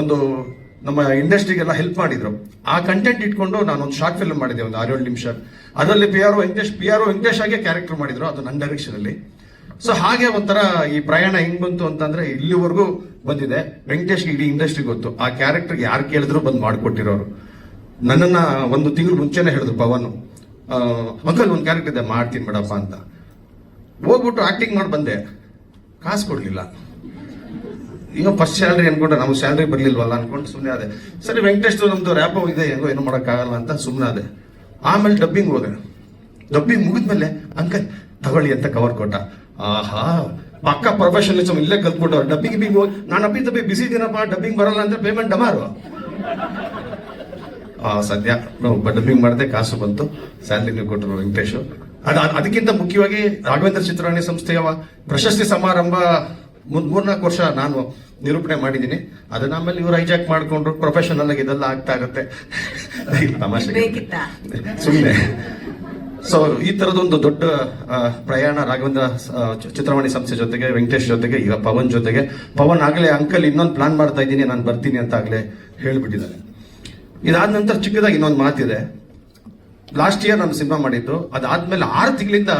ಒಂದು ನಮ್ಮ ಇಂಡಸ್ಟ್ರಿಗೆಲ್ಲ ಹೆಲ್ಪ್ ಮಾಡಿದ್ರು. ಆ ಕಂಟೆಂಟ್ ಇಟ್ಕೊಂಡು ನಾನು ಒಂದು ಶಾರ್ಟ್ ಫಿಲ್ಮ್ ಮಾಡಿದೆ, ಒಂದು 6-7 ನಿಮಿಷ. ಅದರಲ್ಲಿ PR ವೆಂಕಟೇಶ್ ಆಗಿ ಕ್ಯಾರೆಕ್ಟರ್ ಮಾಡಿದ್ರು, ಅದು ನನ್ನ ಡೈರೆಕ್ಷನ್ ಅಲ್ಲಿ. ಸೊ ಹಾಗೆ ಒಂಥರ ಈ ಪ್ರಯಾಣ ಹೆಂಗ್ ಬಂತು ಅಂತಂದ್ರೆ, ಇಲ್ಲಿವರೆಗೂ ಬಂದಿದೆ. ವೆಂಕಟೇಶ್ಗೆ ಇಡೀ ಇಂಡಸ್ಟ್ರಿ ಗೊತ್ತು. ಆ ಕ್ಯಾರೆಕ್ಟರ್ ಯಾರು ಕೇಳಿದ್ರು ಬಂದು ಮಾಡಿಕೊಟ್ಟಿರೋರು. ನನ್ನನ್ನ 1 ತಿಂಗಳು ಮುಂಚೆನೆ ಹೇಳಿದ್ರು ಪವನ್, ಅಂಕಲ್ ಒಂದು ಕ್ಯಾರೆಕ್ಟರ್ ಇದೆ ಮಾಡ್ತೀನಿ ಮೇಡಪ್ಪ ಅಂತ. ಹೋಗ್ಬಿಟ್ಟು ಆಕ್ಟಿಂಗ್ ಮಾಡಿ ಬಂದೆ, ಕಾಸು ಕೊಡ್ಲಿಲ್ಲ. ಈಗ ಫಸ್ಟ್ ಸ್ಯಾಲ್ರಿ ಅನ್ಕೊಂಡ್ರೆ ನಮ್ಗೆ ಸ್ಯಾಲ್ರಿ ಬರ್ಲಿಲ್ವಲ್ಲ ಅನ್ಕೊಂಡು ಸುಮ್ಮನೆ ಅದೇ. ಸರಿ ವೆಂಕಟೇಶ್ ನಮ್ದು ರ್ಯಾಪೋ ಇದೆ, ಹೆಂಗೋ ಏನೋ ಮಾಡೋಕ್ಕಾಗಲ್ಲ ಅಂತ ಸುಮ್ಮನೆ ಅದೇ. ಆಮೇಲೆ ಡಬ್ಬಿಂಗ್ ಹೋದೆ. ಡಬ್ಬಿಂಗ್ ಮುಗಿದ್ಮೇಲೆ ಅಂಕಲ್ ತಗೊಳ್ಳಿ ಅಂತ ಕವರ್ ಕೊಟ್ಟ. ಆಹಾ ಪಕ್ಕ ಪ್ರೊಫೆಷನಲಿಸಮ್ ಇಲ್ಲೇ ಕಲ್ತ್ಬಿಟ್ಟವ್ರು. ಡಬ್ಬಿಂಗ್ ಹೋಗಿ ನಾನು ಅಪ್ಪಿ ಬಿಸಿ ಇದೀನಪ್ಪ, ಡಬ್ಬಿಂಗ್ ಬರಲ್ಲ ಅಂದ್ರೆ ಪೇಮೆಂಟ್ ಡಮಾರು. ಸದ್ಯ ಡಬ್ಬಿಂಗ್ ಮಾಡಿದೆ, ಕಾಸು ಬಂತು, ಸ್ಯಾಲ್ರಿ ನೀವು ಕೊಟ್ಟರು ವೆಂಕಟೇಶ್. ಅದಕ್ಕಿಂತ ಮುಖ್ಯವಾಗಿ ರಾಘವೇಂದ್ರ ಚಿತ್ರವಾಣಿ ಸಂಸ್ಥೆಯ ಪ್ರಶಸ್ತಿ ಸಮಾರಂಭ 3-4 ವರ್ಷ ನಾನು ನಿರೂಪಣೆ ಮಾಡಿದ್ದೀನಿ. ಅದನ್ನ ಆಮೇಲೆ ಇವ್ರು ಹೈಜಾಕ್ ಮಾಡ್ಕೊಂಡ್ರು, ಪ್ರೊಫೆಷನಲ್ ಆಗಿ ಇದೆಲ್ಲ ಆಗ್ತಾ ಆಗತ್ತೆ. ತಮಾಷೆ ಸುಮ್ಮನೆ. ಸೊ ಈ ತರದೊಂದು ದೊಡ್ಡ ಪ್ರಯಾಣ ರಾಘವೇಂದ್ರ ಚಿತ್ರವಾಣಿ ಸಂಸ್ಥೆ ಜೊತೆಗೆ, ವೆಂಕಟೇಶ್ ಜೊತೆಗೆ, ಈಗ ಪವನ್ ಜೊತೆಗೆ. ಪವನ್ ಆಗ್ಲೇ ಅಂಕಲ್ ಇನ್ನೊಂದು ಪ್ಲಾನ್ ಮಾಡ್ತಾ ಇದ್ದೀನಿ, ನಾನು ಬರ್ತೀನಿ ಅಂತ ಆಗ್ಲೇ ಹೇಳ್ಬಿಟ್ಟಿದ್ದಾರೆ. ಇದಾದ ನಂತರ ಚಿಕ್ಕದಾಗಿ ಇನ್ನೊಂದು ಮಾತಿದೆ. ಲಾಸ್ಟ್ ಇಯರ್ ನಾನು ಸಿನಿಮಾ ಮಾಡಿದ್ದು, ಅದಾದ್ಮೇಲೆ 6 ತಿಂಗಳಿಂದ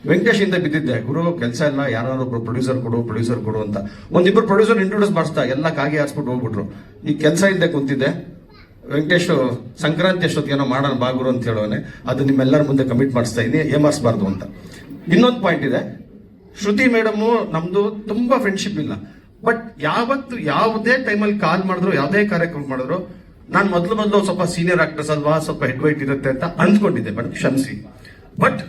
ವೆಂಕಟೇಶ್ ಇಂದ ಬಿದ್ದಿದ್ದೆ, ಗುರು ಕೆಲಸ ಇಲ್ಲ, ಯಾರೊಬ್ರು ಪ್ರೊಡ್ಯೂಸರ್ ಕೊಡು ಅಂತ. ಒಂದಿಬ್ರು ಪ್ರೊಡ್ಯೂಸರ್ ಇಂಟ್ರೊಡ್ಯೂಸ್ ಮಾಡಿಸ್ತಾ ಎಲ್ಲ ಕಾಗಿ ಹಾರಿಸ್ಬಿಟ್ಟು ಹೋಗ್ಬಿಟ್ರು. ಈ ಕೆಲಸ ಇಲ್ಲದೆ ಕುಂತಿದ್ದೆ. ವೆಂಕಟೇಶ್ ಸಂಕ್ರಾಂತಿ ಅಷ್ಟೊತ್ತಿಗೆ ಏನೋ ಮಾಡೋಣ ಬಾಗುರು ಅಂತ ಹೇಳೋನೆ, ಅದು ನಿಮ್ಮೆಲ್ಲರ ಮುಂದೆ ಕಮಿಟ್ ಮಾಡಿಸ್ತಾ ಇದ್ದೀನಿ, ಏಮಾರಿಸಬಾರ್ದು ಅಂತ. ಇನ್ನೊಂದು ಪಾಯಿಂಟ್ ಇದೆ, ಶ್ರುತಿ ಮೇಡಮು ನಮ್ದು ತುಂಬಾ ಫ್ರೆಂಡ್ಶಿಪ್ ಇಲ್ಲ, ಬಟ್ ಯಾವತ್ತು ಯಾವುದೇ ಟೈಮಲ್ಲಿ ಕಾಲ್ ಮಾಡಿದ್ರು, ಯಾವುದೇ ಕಾರ್ಯಕ್ರಮ ಮಾಡಿದ್ರು, ನಾನು ಮೊದಲು ಸ್ವಲ್ಪ ಸೀನಿಯರ್ ಆಕ್ಟರ್ಸ್ ಅಲ್ವಾ, ಸ್ವಲ್ಪ ಹೆಡ್ ವೈಟ್ ಇರುತ್ತೆ ಅಂತ ಅಂದ್ಕೊಂಡಿದ್ದೆ, ಬಟ್ ಕ್ಷಮಿಸಿ. ಬಟ್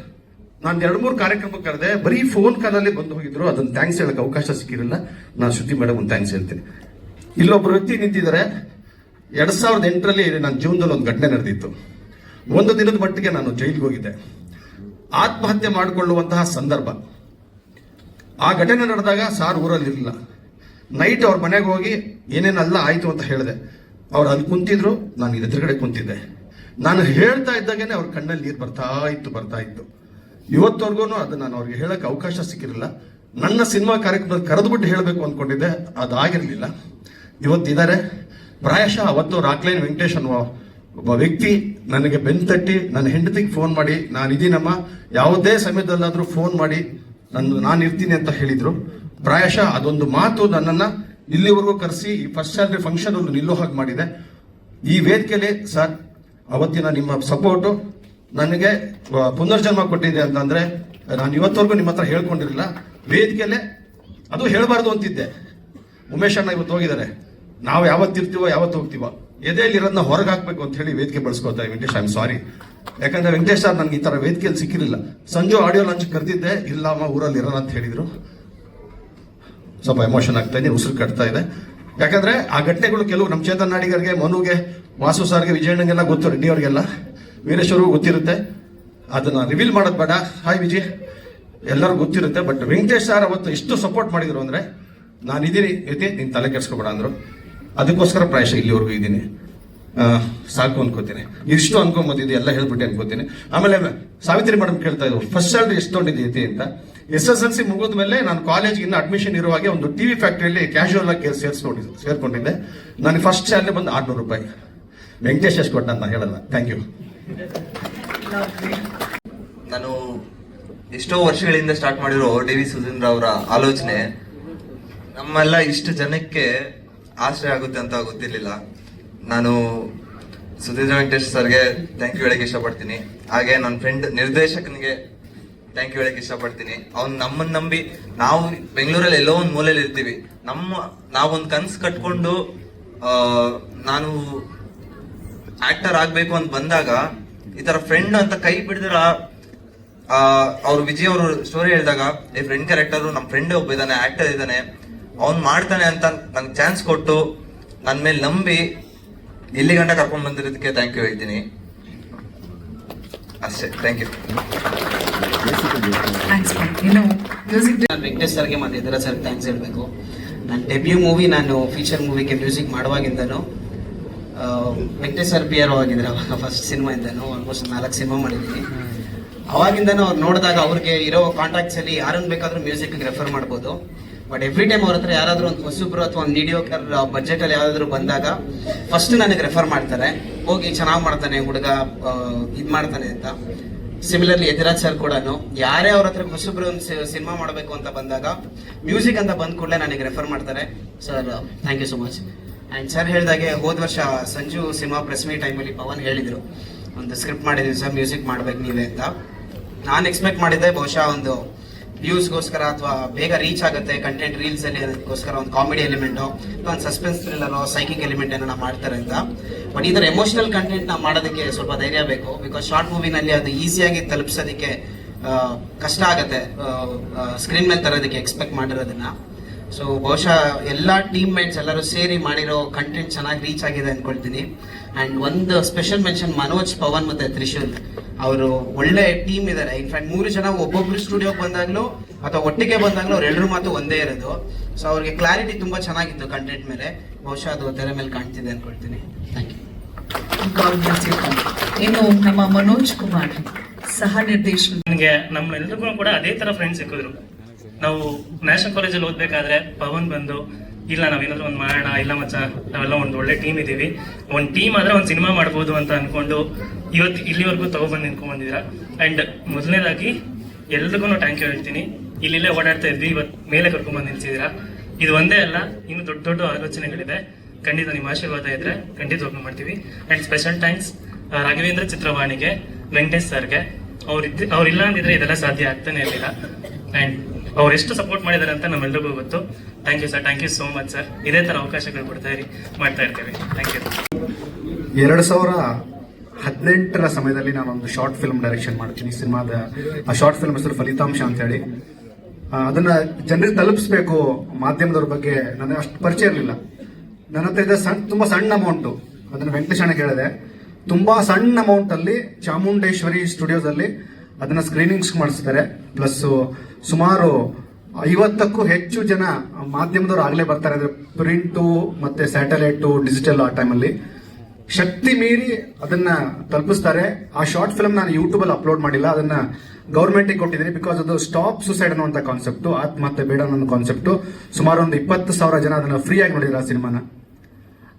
ನಾನು 2-3 ಕಾರ್ಯಕ್ರಮಕ್ಕೆ ಕರೆದೆ, ಬರೀ ಫೋನ್ ಕಾಲಲ್ಲಿ ಬಂದು ಹೋಗಿದ್ರು. ಅದನ್ನ ಥ್ಯಾಂಕ್ಸ್ ಹೇಳಕ್ಕೆ ಅವಕಾಶ ಸಿಕ್ಕಿರಲಿಲ್ಲ. ನಾನು ಶ್ರುತಿ ಮೇಡಮ್ ಒಂದು ಥ್ಯಾಂಕ್ಸ್ ಹೇಳ್ತೀನಿ. ಇಲ್ಲೊಬ್ರು ವ್ಯಕ್ತಿ ನಿಂತಿದ್ದಾರೆ. 2008ರಲ್ಲಿ ನನ್ನ ಜೀವನದಲ್ಲಿ ಒಂದು ಘಟನೆ ನಡೆದಿತ್ತು. ಒಂದು ದಿನದ ಮಟ್ಟಿಗೆ ನಾನು ಜೈಲಿಗೆ ಹೋಗಿದ್ದೆ. ಆತ್ಮಹತ್ಯೆ ಮಾಡಿಕೊಳ್ಳುವಂತಹ ಸಂದರ್ಭ. ಆ ಘಟನೆ ನಡೆದಾಗ ಸಾರ್ ಊರಲ್ಲಿ ಇರಲಿಲ್ಲ. ನೈಟ್ ಅವ್ರ ಮನೆಗೆ ಹೋಗಿ ಏನೇನೆಲ್ಲ ಆಯ್ತು ಅಂತ ಹೇಳಿದೆ. ಅವ್ರು ಅಲ್ಲಿ ಕುಂತಿದ್ರು, ನಾನು ಎದುರುಗಡೆ ಕುಂತಿದ್ದೆ. ನಾನು ಹೇಳ್ತಾ ಇದ್ದಾಗೇನೆ ಅವ್ರ ಕಣ್ಣಲ್ಲಿ ನೀರು ಬರ್ತಾ ಇತ್ತು. ಇವತ್ತವರೆಗೂ ಅದು ನಾನು ಅವ್ರಿಗೆ ಹೇಳಕ್ಕೆ ಅವಕಾಶ ಸಿಕ್ಕಿರಲಿಲ್ಲ. ನನ್ನ ಸಿನಿಮಾ ಕಾರ್ಯಕ್ರಮದಲ್ಲಿ ಕರೆದುಬಿಟ್ಟು ಹೇಳಬೇಕು ಅಂದ್ಕೊಂಡಿದ್ದೆ, ಅದಾಗಿರಲಿಲ್ಲ. ಇವತ್ತಿದ್ದಾರೆ. ಪ್ರಾಯಶಃ ಅವತ್ತು ರಾಕ್ಲೈನ್ ವೆಂಕಟೇಶ್ ಅನ್ನುವ ಒಬ್ಬ ವ್ಯಕ್ತಿ ನನಗೆ ಬೆನ್ತಟ್ಟಿ ನನ್ನ ಹೆಂಡತಿಗೆ ಫೋನ್ ಮಾಡಿ, ನಾನು ಇದೀನಮ್ಮ, ಯಾವುದೇ ಸಮಯದಲ್ಲಾದ್ರೂ ಫೋನ್ ಮಾಡಿ ನಾನು ಇರ್ತೀನಿ ಅಂತ ಹೇಳಿದ್ರು. ಪ್ರಾಯಶಃ ಅದೊಂದು ಮಾತು ನನ್ನನ್ನ ಇಲ್ಲಿವರೆಗೂ ಕರೆಸಿ ಈ ಫಸ್ಟ್ ಸ್ಯಾಲರಿ ಫಂಕ್ಷನ್ ಒಂದು ನಿಲ್ಲೋ ಹಾಗೆ ಮಾಡಿದೆ. ಈ ವೇದಿಕೆಯಲ್ಲಿ ಸರ್, ಅವತ್ತಿನ ನಿಮ್ಮ ಸಪೋರ್ಟು ನನಗೆ ಪುನರ್ಜನ್ಮ ಕೊಟ್ಟಿದೆ ಅಂತಂದ್ರೆ ನಾನು ಇವತ್ತವರೆಗೂ ನಿಮ್ಮ ಹತ್ರ ಹೇಳ್ಕೊಂಡಿರಲಿಲ್ಲ. ವೇದಿಕೆಯಲ್ಲೇ ಅದು ಹೇಳಬಾರ್ದು ಅಂತಿದ್ದೆ. ಉಮೇಶ್ ಅಣ್ಣ ಇವತ್ತು ಹೋಗಿದ್ದಾರೆ, ನಾವು ಯಾವತ್ತಿರ್ತೀವೋ ಯಾವತ್ತು ಹೋಗ್ತೀವೋ, ಎದೆಯಲ್ಲಿ ಇರೋದನ್ನ ಹೊರಗೆ ಹಾಕ್ಬೇಕು ಅಂತ ಹೇಳಿ ವೇದಿಕೆ ಬಳಸ್ಕೊತಾರೆ. Venkatesh, I am sorry. ಯಾಕಂದ್ರೆ ವೆಂಕಟೇಶ್ ಸರ್ ನನಗೆ ಈ ತರ ವೇದಿಕೆಯಲ್ಲಿ ಸಿಕ್ಕಿರಲಿಲ್ಲ. ಸಂಜು ಆಡಿಯೋ ಲಾಂಚ್ ಕರೆದಿದ್ದೆ, ಇಲ್ಲ ಅಮ್ಮ ಊರಲ್ಲಿ ಇರೋಣ ಅಂತ ಹೇಳಿದ್ರು. ಸ್ವಲ್ಪ ಎಮೋಷನ್ ಆಗ್ತಾ ಇದೆ, ಉಸಿರು ಕಟ್ತಾ ಇದೆ. ಯಾಕಂದ್ರೆ ಆ ಘಟನೆಗಳು ಕೆಲವು ನಮ್ಮ ಚೇತನ್ ನಾಡಿಗರಿಗೆ, ಮನುಗೆ, ವಾಸು ಸಾರ್ಗೆ, ವಿಜಯಣ್ಣಗೆಲ್ಲ ಗೊತ್ತು, ರೆಡ್ಡಿ ಅವ್ರಿಗೆಲ್ಲ, ವೀರೇಶ್ವರ್ಗೂ ಗೊತ್ತಿರುತ್ತೆ. ಅದನ್ನ ರಿವೀಲ್ ಮಾಡೋದು ಬೇಡ. ಹಾಯ್ ವಿಜಯ್, ಎಲ್ಲರೂ ಗೊತ್ತಿರುತ್ತೆ. ಬಟ್ ವೆಂಕಟೇಶ್ ಸರ್ ಅವತ್ತು ಎಷ್ಟು ಸಪೋರ್ಟ್ ಮಾಡಿದ್ರು ಅಂದ್ರೆ, ನಾನು ಇದೀನಿ ಐತಿ, ನೀನ್ ತಲೆ ಕೆಡ್ಸ್ಕೊಬೇಡ ಅಂದ್ರು. ಅದಕ್ಕೋಸ್ಕರ ಪ್ರಾಯಶಃ ಇಲ್ಲಿವರೆಗೂ ಇದ್ದೀನಿ. ಸಾಕು ಅನ್ಕೋತೀನಿ. ಇಷ್ಟು ಅನ್ಕೊಂಬಂದಿದ್ದು ಎಲ್ಲ ಹೇಳ್ಬಿಟ್ಟೆ ಅನ್ಕೋತೀನಿ. ಆಮೇಲೆ ಸಾವಿತ್ರಿ ಮೇಡಮ್ ಕೇಳ್ತಾ ಇದ್ರು, ಫಸ್ಟ್ ಸ್ಯಾಲರಿ ಎಷ್ಟು ತೊಗೊಂಡಿದ್ದೀತಿ ಅಂತ. SSLC ಮುಗಿದ ಮೇಲೆ ನಾನು ಕಾಲೇಜ್ಗೆ ಇನ್ನು ಅಡ್ಮಿಷನ್ ಇರುವಾಗೆ ಒಂದು ಟಿವಿ ಫ್ಯಾಕ್ಟ್ರಿಯಲ್ಲಿ ಕ್ಯಾಶುವಲ್ ಆಗಿ ಸೇರ್ಕೊಂಡಿದ್ದೆ. ನನಗೆ ಫಸ್ಟ್ ಸ್ಯಾಲರಿ ಬಂದು 600 ರೂಪಾಯಿ. ವೆಂಕಟೇಶ್ ಎಷ್ಟು ಕೊಟ್ಟ ಅಂತ ಹೇಳಲ್ಲ. Thank you. ನಾನು ಎಷ್ಟೋ ವರ್ಷಗಳಿಂದ ಸ್ಟಾರ್ಟ್ ಮಾಡಿರೋ ಡಿ ವಿ ಸುಧೀಂದ್ರ ಅವರ ಆಲೋಚನೆ ನಮ್ಮೆಲ್ಲ ಇಷ್ಟು ಜನಕ್ಕೆ ಆಶ್ರಯ ಆಗುತ್ತೆ ಅಂತ ಗೊತ್ತಿರಲಿಲ್ಲ. ನಾನು ಸುಧೀಂದ್ರ ವೆಂಕಟೇಶ್ ಸರ್ಗೆ ಥ್ಯಾಂಕ್ ಯು ಹೇಳಕ್ಕೆ ಇಷ್ಟಪಡ್ತೀನಿ. ಹಾಗೆ ನನ್ನ ಫ್ರೆಂಡ್ ನಿರ್ದೇಶಕನಿಗೆ ಥ್ಯಾಂಕ್ ಯು ಹೇಳಕ್ಕೆ ಇಷ್ಟಪಡ್ತೀನಿ. ಅವ್ನು ನಮ್ಮನ್ನ ನಂಬಿ, ನಾವು ಬೆಂಗಳೂರಲ್ಲಿ ಎಲ್ಲೋ ಒಂದು ಮೂಲೆಯಲ್ಲಿ ಇರ್ತೀವಿ, ನಾವೊಂದು ಕನ್ಸು ಕಟ್ಕೊಂಡು ನಾನು ಆಕ್ಟರ್ ಆಗ್ಬೇಕು ಅಂತ ಬಂದಾಗ ಈ ತರ ಫ್ರೆಂಡ್ ಅಂತ ಕೈ ಬಿಡಿದ್ರ, ಅವ್ರು ವಿಜಯ್ ಅವರು ಸ್ಟೋರಿ ಹೇಳಿದಾಗ, ಈ ಫ್ರೆಂಡ್ ಕ್ಯಾರೆಕ್ಟರ್ ನಮ್ಮ ಫ್ರೆಂಡ್ ಒಬ್ಬ ಇದ್ದಾನೆ, ಆಕ್ಟರ್ ಇದ್ದಾನೆ, ಅವ್ನು ಮಾಡ್ತಾನೆ ಅಂತ ನಂಗೆ ಚಾನ್ಸ್ ಕೊಟ್ಟು ನನ್ನ ಮೇಲೆ ನಂಬಿ ಇಲ್ಲಿ ಗಂಟ ಕರ್ಕೊಂಡ್ ಬಂದಿರೋದಕ್ಕೆ ಥ್ಯಾಂಕ್ ಯು ಹೇಳ್ತೀನಿ. ಅಷ್ಟೇ, ಥ್ಯಾಂಕ್ ಯು. ನಾನು ವೆಂಕಟೇಶ್ ಸರ್ಗೆ ಮತ್ತೆ ಇದರ ಸರ್ ಥ್ಯಾಂಕ್ಸ್ ಹೇಳಬೇಕು. ನನ್ನ ಡೆಬ್ಯೂ ಮೂವಿ, ನಾನು ಫೀಚರ್ ಮೂವಿಗೆ ಮ್ಯೂಸಿಕ್ ಮಾಡುವಾಗಿಂದನು ವೆಂಕಟೇಶ್ ಸರ್ ಪಿ ಆರ್ ಆಗಿದ್ರೆ ಅವಾಗ ಫಸ್ಟ್ ಸಿನಿಮಾ ಇಂದನು ಆಲ್ಮೋಸ್ಟ್ 4 ಸಿನಿಮಾ ಮಾಡಿದ್ದೀನಿ. ಅವಾಗಿಂದನೂ ಅವ್ರು ನೋಡಿದಾಗ ಅವ್ರಿಗೆ ಇರೋ ಕಾಂಟ್ಯಾಕ್ಟ್ಸ್ ಅಲ್ಲಿ ಯಾರನ್ನು ಬೇಕಾದ್ರೂ ಮ್ಯೂಸಿಕ್ ರೆಫರ್ ಮಾಡ್ಬೋದು. ಬಟ್ ಎವ್ರಿ ಟೈಮ್ ಅವ್ರ ಹತ್ರ ಯಾರಾದ್ರೂ ಒಂದು ಹೊಸಬ್ರು ಅಥವಾ ಒಂದು ಮೀಡಿಯೋಕರ್ ಬಜೆಟ್ ಅಲ್ಲಿ ಯಾವ್ದಾದ್ರು ಬಂದಾಗ ಫಸ್ಟ್ ನನಗೆ ರೆಫರ್ ಮಾಡ್ತಾರೆ, ಹೋಗಿ ಚೆನ್ನಾಗಿ ಮಾಡ್ತಾನೆ ಹುಡುಗ, ಇದ್ ಮಾಡ್ತಾನೆ ಅಂತ. ಸಿಮಿಲರ್ಲಿ ಯತಿರಾಜ್ ಸರ್ ಕೂಡ ಯಾರೇ ಅವ್ರ ಹತ್ರ ಹೊಸಬ್ರು ಒಂದು ಸಿನಿಮಾ ಮಾಡಬೇಕು ಅಂತ ಬಂದಾಗ ಮ್ಯೂಸಿಕ್ ಅಂತ ಬಂದ ಕೂಡಲೇ ನನಗೆ ರೆಫರ್ ಮಾಡ್ತಾರೆ. Sir thank you so much. And sir ಹೇಳಿದಾಗೆ ಹೋದ ವರ್ಷ ಸಂಜು ಸಿನಿಮಾ ಪ್ರೆಸ್ ಮೀಟ್ ಟೈಮಲ್ಲಿ ಪವನ್ ಹೇಳಿದ್ರು, ಒಂದು ಸ್ಕ್ರಿಪ್ಟ್ ಮಾಡಿದೀವಿ ಸರ್, ಮ್ಯೂಸಿಕ್ ಮಾಡ್ಬೇಕು ನೀವೇ ಅಂತ. ನಾನು ಎಕ್ಸ್ಪೆಕ್ಟ್ ಮಾಡಿದ್ದೆ ಬಹುಶಃ ಒಂದು ವ್ಯೂಸ್ಗೋಸ್ಕರ ಅಥವಾ ಬೇಗ ರೀಚ್ ಆಗುತ್ತೆ ಕಂಟೆಂಟ್ ರೀಲ್ಸ್ ಅಲ್ಲಿ, ಅದಕ್ಕೋಸ್ಕರ ಒಂದು ಕಾಮಿಡಿ ಎಲಿಮೆಂಟ್ ಅಥವಾ ಒಂದು ಸಸ್ಪೆನ್ಸ್ ಥ್ರಿಲ್ಲರ್ ಸೈಕಿಕ್ ಎಲಿಮೆಂಟ್ ಏನೋ ಮಾಡ್ತಾರೆ ಅಂತ. ಬಟ್ ಇದರ ಎಮೋಷನಲ್ ಕಂಟೆಂಟ್ ನ ಮಾಡೋದಕ್ಕೆ ಸ್ವಲ್ಪ ಧೈರ್ಯ ಬೇಕು. ಬಿಕಾಸ್ ಶಾರ್ಟ್ ಮೂವಿನಲ್ಲಿ ಅದು ಈಸಿಯಾಗಿ ತಲುಪಿಸೋದಕ್ಕೆ ಕಷ್ಟ ಆಗತ್ತೆ ಸ್ಕ್ರೀನ್ ಮೇಲೆ ತರೋದಕ್ಕೆ ಎಕ್ಸ್ಪೆಕ್ಟ್ ಮಾಡಿರೋದನ್ನ. ಸೊ ಬಹುಶಃ ಎಲ್ಲ ಟೀಮ್ ಮೇಟ್ಸ್ ಎಲ್ಲರೂ ಸೇರಿ ಮಾಡಿರೋ ಕಂಟೆಂಟ್ ಚೆನ್ನಾಗಿ ರೀಚ್ ಆಗಿದೆ ಅನ್ಕೊಳ್ತೀನಿ. ಆ್ಯಂಡ್ ಒಂದು ಸ್ಪೆಷಲ್ ಮೆನ್ಷನ್ ಮನೋಜ್, ಪವನ್ ಮತ್ತು ತ್ರಿಶೂಲ್, ಅವರು ಒಳ್ಳೆ ಟೀಮ್ ಇದ್ದಾರೆ. ಇನ್ಫ್ಯಾಕ್ಟ್ 3 ಜನ ಒಬ್ಬೊಬ್ರು ಸ್ಟುಡಿಯೋಗೆ ಬಂದಾಗಲೂ ಅಥವಾ ಒಟ್ಟಿಗೆ ಬಂದಾಗಲೂ ಅವ್ರೆಲ್ಲರೂ ಮಾತು ಒಂದೇ ಇರೋದು. ಸೊ ಅವ್ರಿಗೆ ಕ್ಲಾರಿಟಿ ತುಂಬ ಚೆನ್ನಾಗಿತ್ತು ಕಂಟೆಂಟ್ ಮೇಲೆ. ಬಹುಶಃ ಅದು ತೆರೆ ಮೇಲೆ ಕಾಣ್ತಿದೆ ಅನ್ಕೊಳ್ತೀನಿ. Thank you. ಇನ್ನು ನಮ್ಮ ಮನೋಜ್ ಕುಮಾರ್ ಸಹ ನಿರ್ದೇಶನ. ನನಗೆ ನಮ್ಮೆಲ್ಲರಿಗೂ ಕೂಡ ಅದೇ ತರ ಫ್ರೆಂಡ್ಸ್ ಸಿಕ್ಕಿದ್ರು. ನಾವು ನ್ಯಾಷನಲ್ ಕಾಲೇಜಲ್ಲಿ ಓದ್ಬೇಕಾದ್ರೆ ಪವನ್ ಬಂದು ಇಲ್ಲ ನಾವೇನಾದ್ರೂ ಒಂದು ಮಾಡೋಣ, ಇಲ್ಲ ಮಚ್ಚ ನಾವೆಲ್ಲ ಒಂದು ಒಳ್ಳೆ ಟೀಮ್ ಇದ್ದೀವಿ, ಒಂದು ಟೀಮ್ ಆದ್ರೆ ಒಂದು ಸಿನಿಮಾ ಮಾಡ್ಬೋದು ಅಂತ ಅನ್ಕೊಂಡು ಇವತ್ತು ಇಲ್ಲಿವರೆಗೂ ತಗೊಬಂದು ನಿಂತ್ಕೊಂಡ್ಬಂದಿದ್ದೀರಾ. ಅಂಡ್ ಮೊದಲನೇದಾಗಿ ಎಲ್ರಿಗೂ ಥ್ಯಾಂಕ್ ಯು ಹೇಳ್ತೀನಿ. ಇಲ್ಲಿಲ್ಲೇ ಓಡಾಡ್ತಾ ಇದ್ವಿ, ಇವತ್ತು ಮೇಲೆ ಕರ್ಕೊಂಡ್ಬಂದು ನಿಲ್ಸಿದ್ದೀರಾ. ಇದು ಒಂದೇ ಅಲ್ಲ, ಇನ್ನು ದೊಡ್ಡ ದೊಡ್ಡ ಆಲೋಚನೆಗಳಿದೆ. ಖಂಡಿತ ನಿಮ್ಮ ಆಶೀರ್ವಾದ ಇದ್ರೆ ಖಂಡಿತವಾಗ್ಲೂ ಮಾಡ್ತೀವಿ. ಅಂಡ್ ಸ್ಪೆಷಲ್ ಥ್ಯಾಂಕ್ಸ್ ರಾಘವೇಂದ್ರ ಚಿತ್ರವಾಣಿಗೆ, ವೆಂಕಟೇಶ್ ಸರ್ಗೆ. ಅವ್ರಿಲ್ಲ ಅಂದಿದ್ರೆ ಇದೆಲ್ಲ ಸಾಧ್ಯ ಆಗ್ತಾನೆ ಇರಲಿಲ್ಲ. ಅಂಡ್ ಅವ್ರು ಎಷ್ಟು ಸಪೋರ್ಟ್ ಮಾಡಿದ್ದಾರೆ ಅಂತ ನಮ್ಮೆಲ್ಲರಿಗೂ ಗೊತ್ತು. Thank you sir, thank you so much sir. ಇದೇ ತರ ಅವಕಾಶಗಳು ಕೊಡ್ತಾ ಮಾಡ್ತಾ ಇರ್ತೇವೆ. Thank you. 2018ರ ಸಮಯದಲ್ಲಿ ನಾನೊಂದು ಶಾರ್ಟ್ ಫಿಲ್ಮ್ ಡೈರೆಕ್ಷನ್ ಮಾಡ್ತೀನಿ. ಸಿನಿಮಾದ ಆ ಶಾರ್ಟ್ ಫಿಲ್ಮ್ ಹೆಸರು ಫಲಿತಾಂಶ ಅಂತ ಹೇಳಿ. ಅದನ್ನ ಜನರಿಗೆ ತಲುಪಿಸ್ಬೇಕು, ಮಾಧ್ಯಮದವ್ರ ಬಗ್ಗೆ ನನಗೆ ಅಷ್ಟು ಪರಿಚಯ ಇರಲಿಲ್ಲ. ನನ್ನ ಹತ್ರ ಇದೆ ತುಂಬಾ ಸಣ್ಣ ಅಮೌಂಟು. ಅದನ್ನ ವೆಂಕಟೇಶ್ ಅಣ್ಣ ಕೇಳಿದೆ. ತುಂಬಾ ಸಣ್ಣ ಅಮೌಂಟ್ ಅಲ್ಲಿ ಚಾಮುಂಡೇಶ್ವರಿ ಸ್ಟುಡಿಯೋಸ್ ಅಲ್ಲಿ ಅದನ್ನ ಸ್ಕ್ರೀನಿಂಗ್ಸ್ ಮಾಡಿಸ್ತಾರೆ. ಪ್ಲಸ್ ಸುಮಾರು 50ಕ್ಕೂ ಹೆಚ್ಚು ಜನ ಮಾಧ್ಯಮದವರು ಆಗಲೇ ಬರ್ತಾರೆ. ಅಂದ್ರೆ ಪ್ರಿಂಟು ಮತ್ತೆ ಸ್ಯಾಟಲೈಟು ಡಿಜಿಟಲ್ ಆ ಟೈಮಲ್ಲಿ ಶಕ್ತಿ ಮೀರಿ ಅದನ್ನ ತಲುಪಿಸ್ತಾರೆ. ಆ ಶಾರ್ಟ್ ಫಿಲ್ಮ್ ನಾನು ಯೂಟ್ಯೂಬ್ ಅಲ್ಲಿ ಅಪ್ಲೋಡ್ ಮಾಡಿಲ್ಲ, ಅದನ್ನ ಗೌರ್ಮೆಂಟ್ಗೆ ಕೊಟ್ಟಿದ್ದೀನಿ. ಬಿಕಾಸ್ ಅದು ಸ್ಟಾಪ್ ಸುಸೈಡ್ ಅನ್ನುವಂಥ ಕಾನ್ಸೆಪ್ಟು, ಆತ್ಮಹತ್ಯೆ ಬೇಡ ಅನ್ನೋ ಕಾನ್ಸೆಪ್ಟು. ಸುಮಾರು ಒಂದು 20,000 ಜನ ಅದನ್ನ ಫ್ರೀ ಆಗಿ ನೋಡಿದ್ರು ಆ ಸಿನಿಮಾನ.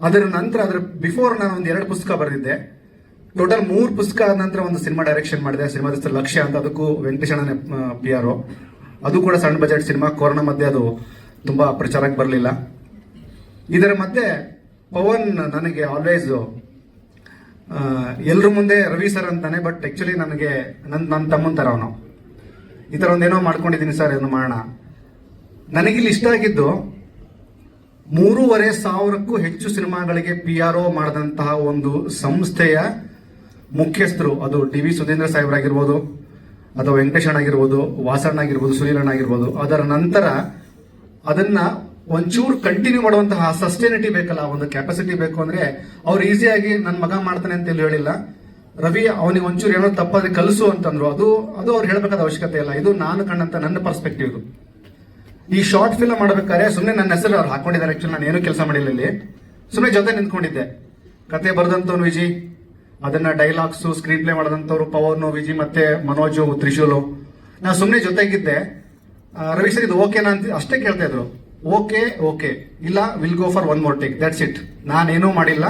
ಅದರ ನಂತರ ಬಿಫೋರ್ ನಾನು ಒಂದು 2 ಪುಸ್ತಕ ಬರೆದಿದ್ದೆ. ಟೋಟಲ್ 3 ಪುಸ್ತಕ ಆದ ನಂತರ ಒಂದು ಸಿನಿಮಾ ಡೈರೆಕ್ಷನ್ ಮಾಡಿದೆ. ಸಿನಿಮಾದ ಹೆಸರು ಲಕ್ಷ್ಯ ಅಂತ. ಅದಕ್ಕೂ ವೆಂಕಟೇಶಣ್ಣನೇ PR. ಅದು ಕೂಡ ಸಣ್ಣ ಬಜೆಟ್ ಸಿನಿಮಾ. ಕೊರೋನಾ ಮಧ್ಯೆ ಅದು ತುಂಬಾ ಪ್ರಚಾರಕ್ಕೆ ಬರಲಿಲ್ಲ. ಇದರ ಮಧ್ಯೆ ಪವನ್ ನನಗೆ ಆಲ್ವೇಸ್ ಎಲ್ರ ಮುಂದೆ ರವಿ ಸರ್ ಅಂತಾನೆ, ಬಟ್ ಆಕ್ಚುಲಿ ನನಗೆ ನನ್ನ ತಮ್ಮನ ತರ ಅವನು. ಈ ತರ ಒಂದೇನೋ ಮಾಡ್ಕೊಂಡಿದ್ದೀನಿ ಸರ್, ಏನು ಮಾಡೋಣ. ನನಗಿಲ್ಲಿ ಇಷ್ಟ ಆಗಿದ್ದು 3,500ಕ್ಕೂ ಹೆಚ್ಚು ಸಿನಿಮಾಗಳಿಗೆ PRO ಮಾಡಿದಂತಹ ಒಂದು ಸಂಸ್ಥೆಯ ಮುಖ್ಯಸ್ಥರು. ಅದು DV ಸುಧೀಂದ್ರ ಸಾಹೇಬ್ರಾಗಿರ್ಬೋದು, ಅಥವಾ ವೆಂಕಟೇಶಣ್ಣ ಆಗಿರ್ಬೋದು, ವಾಸಣ್ಣ ಆಗಿರ್ಬೋದು, ಸುನೀಲಣ್ಣ ಆಗಿರ್ಬೋದು. ಅದರ ನಂತರ ಅದನ್ನ ಒಂಚೂರು ಕಂಟಿನ್ಯೂ ಮಾಡುವಂತಹ ಸಸ್ಟೈನಿಟಿ ಬೇಕಲ್ಲ, ಒಂದು ಕೆಪಾಸಿಟಿ ಬೇಕು. ಅಂದ್ರೆ ಅವ್ರು ಈಸಿಯಾಗಿ ನನ್ನ ಮಗ ಮಾಡ್ತಾನೆ ಅಂತ ಹೇಳಿಲ್ಲ. ರವಿ ಅವನಿಗೆ ಒಂಚೂರು ಏನೋ ತಪ್ಪಾದ್ರೆ ಕಲಿಸು ಅಂತಂದ್ರು. ಅದು ಅವ್ರು ಹೇಳ್ಬೇಕಾದ ಅವಶ್ಯಕತೆ ಇಲ್ಲ. ಇದು ನಾನು ಕಂಡಂತ ನನ್ನ ಪರ್ಸ್ಪೆಕ್ಟಿವ್. ಈ ಶಾರ್ಟ್ ಫಿಲ್ಮ್ ಮಾಡಬೇಕಾದ್ರೆ ಸುಮ್ಮನೆ ನನ್ನ ಹೆಸರು ಅವ್ರು ಹಾಕೊಂಡಿದ್ದಾರೆ. ಆಕ್ಚುಲಿ ನಾನು ಏನೂ ಕೆಲಸ ಮಾಡಿಲ್ಲ ಇಲ್ಲಿ, ಸುಮ್ಮನೆ ಜೊತೆ ನಿಂತ್ಕೊಂಡಿದ್ದೆ. ಕತೆ ಬರೆದಂತವ್ನು ವಿಜಿ, ಅದನ್ನ ಡೈಲಾಗ್ಸ್ ಸ್ಕ್ರೀನ್ ಪ್ಲೇ ಮಾಡಿದಂಥವ್ರು ಪವನ್, ವಿಜಿ ಮತ್ತೆ ಮನೋಜು, ತ್ರಿಶೂಲು. ನಾನು ಸುಮ್ಮನೆ ಜೊತೆಗಿದ್ದೆ. ರವಿ ಸರ್ ಇದು ಓಕೆನಾ ಅಂತ ಅಷ್ಟೇ ಕೇಳ್ತಾ ಇದ್ರು. ಓಕೆ ಇಲ್ಲ, will go for 1 more take, that's it. ನಾನೇನೂ ಮಾಡಿಲ್ಲ.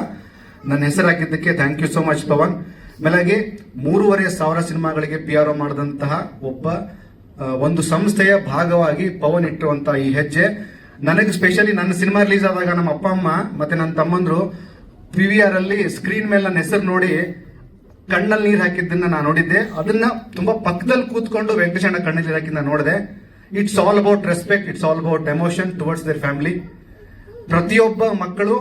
ನನ್ನ ಹೆಸರು ಹಾಕಿದ್ದಕ್ಕೆ thank you so much Pavan. ಮೇಲಾಗಿ 3,500 ಸಿನಿಮಾಗಳಿಗೆ PRO ಮಾಡಿದಂತಹ ಒಂದು ಸಂಸ್ಥೆಯ ಭಾಗವಾಗಿ ಪವನ್ ಇಟ್ಟಿರುವಂತಹ ಈ ಹೆಜ್ಜೆ ನನಗೆ ಸ್ಪೆಷಲಿ ನನ್ನ ಸಿನಿಮಾ ರಿಲೀಸ್ ಆದಾಗ ನಮ್ಮ ಅಪ್ಪ ಅಮ್ಮ ಮತ್ತೆ ನನ್ನ ತಮ್ಮಂದ್ರು PVR ಅಲ್ಲಿ ಸ್ಕ್ರೀನ್ ಮೇಲೆ ನನ್ನ ಹೆಸರು ನೋಡಿ ಕಣ್ಣಲ್ಲಿ ನೀರು ಹಾಕಿದ್ದನ್ನ ನಾನು ನೋಡಿದ್ದೆ. ಅದನ್ನ ತುಂಬಾ ಪಕ್ಕದಲ್ಲಿ ಕೂತ್ಕೊಂಡು ವೆಂಕಟೇಶಣ್ಣ ಕಣ್ಣಲ್ಲಿ ನೀರು ಹಾಕಿದ್ದ ನೋಡಿದೆ. It's all about respect, it's all about emotion towards their family. ಪ್ರತಿಯೊಬ್ಬ ಮಕ್ಕಳು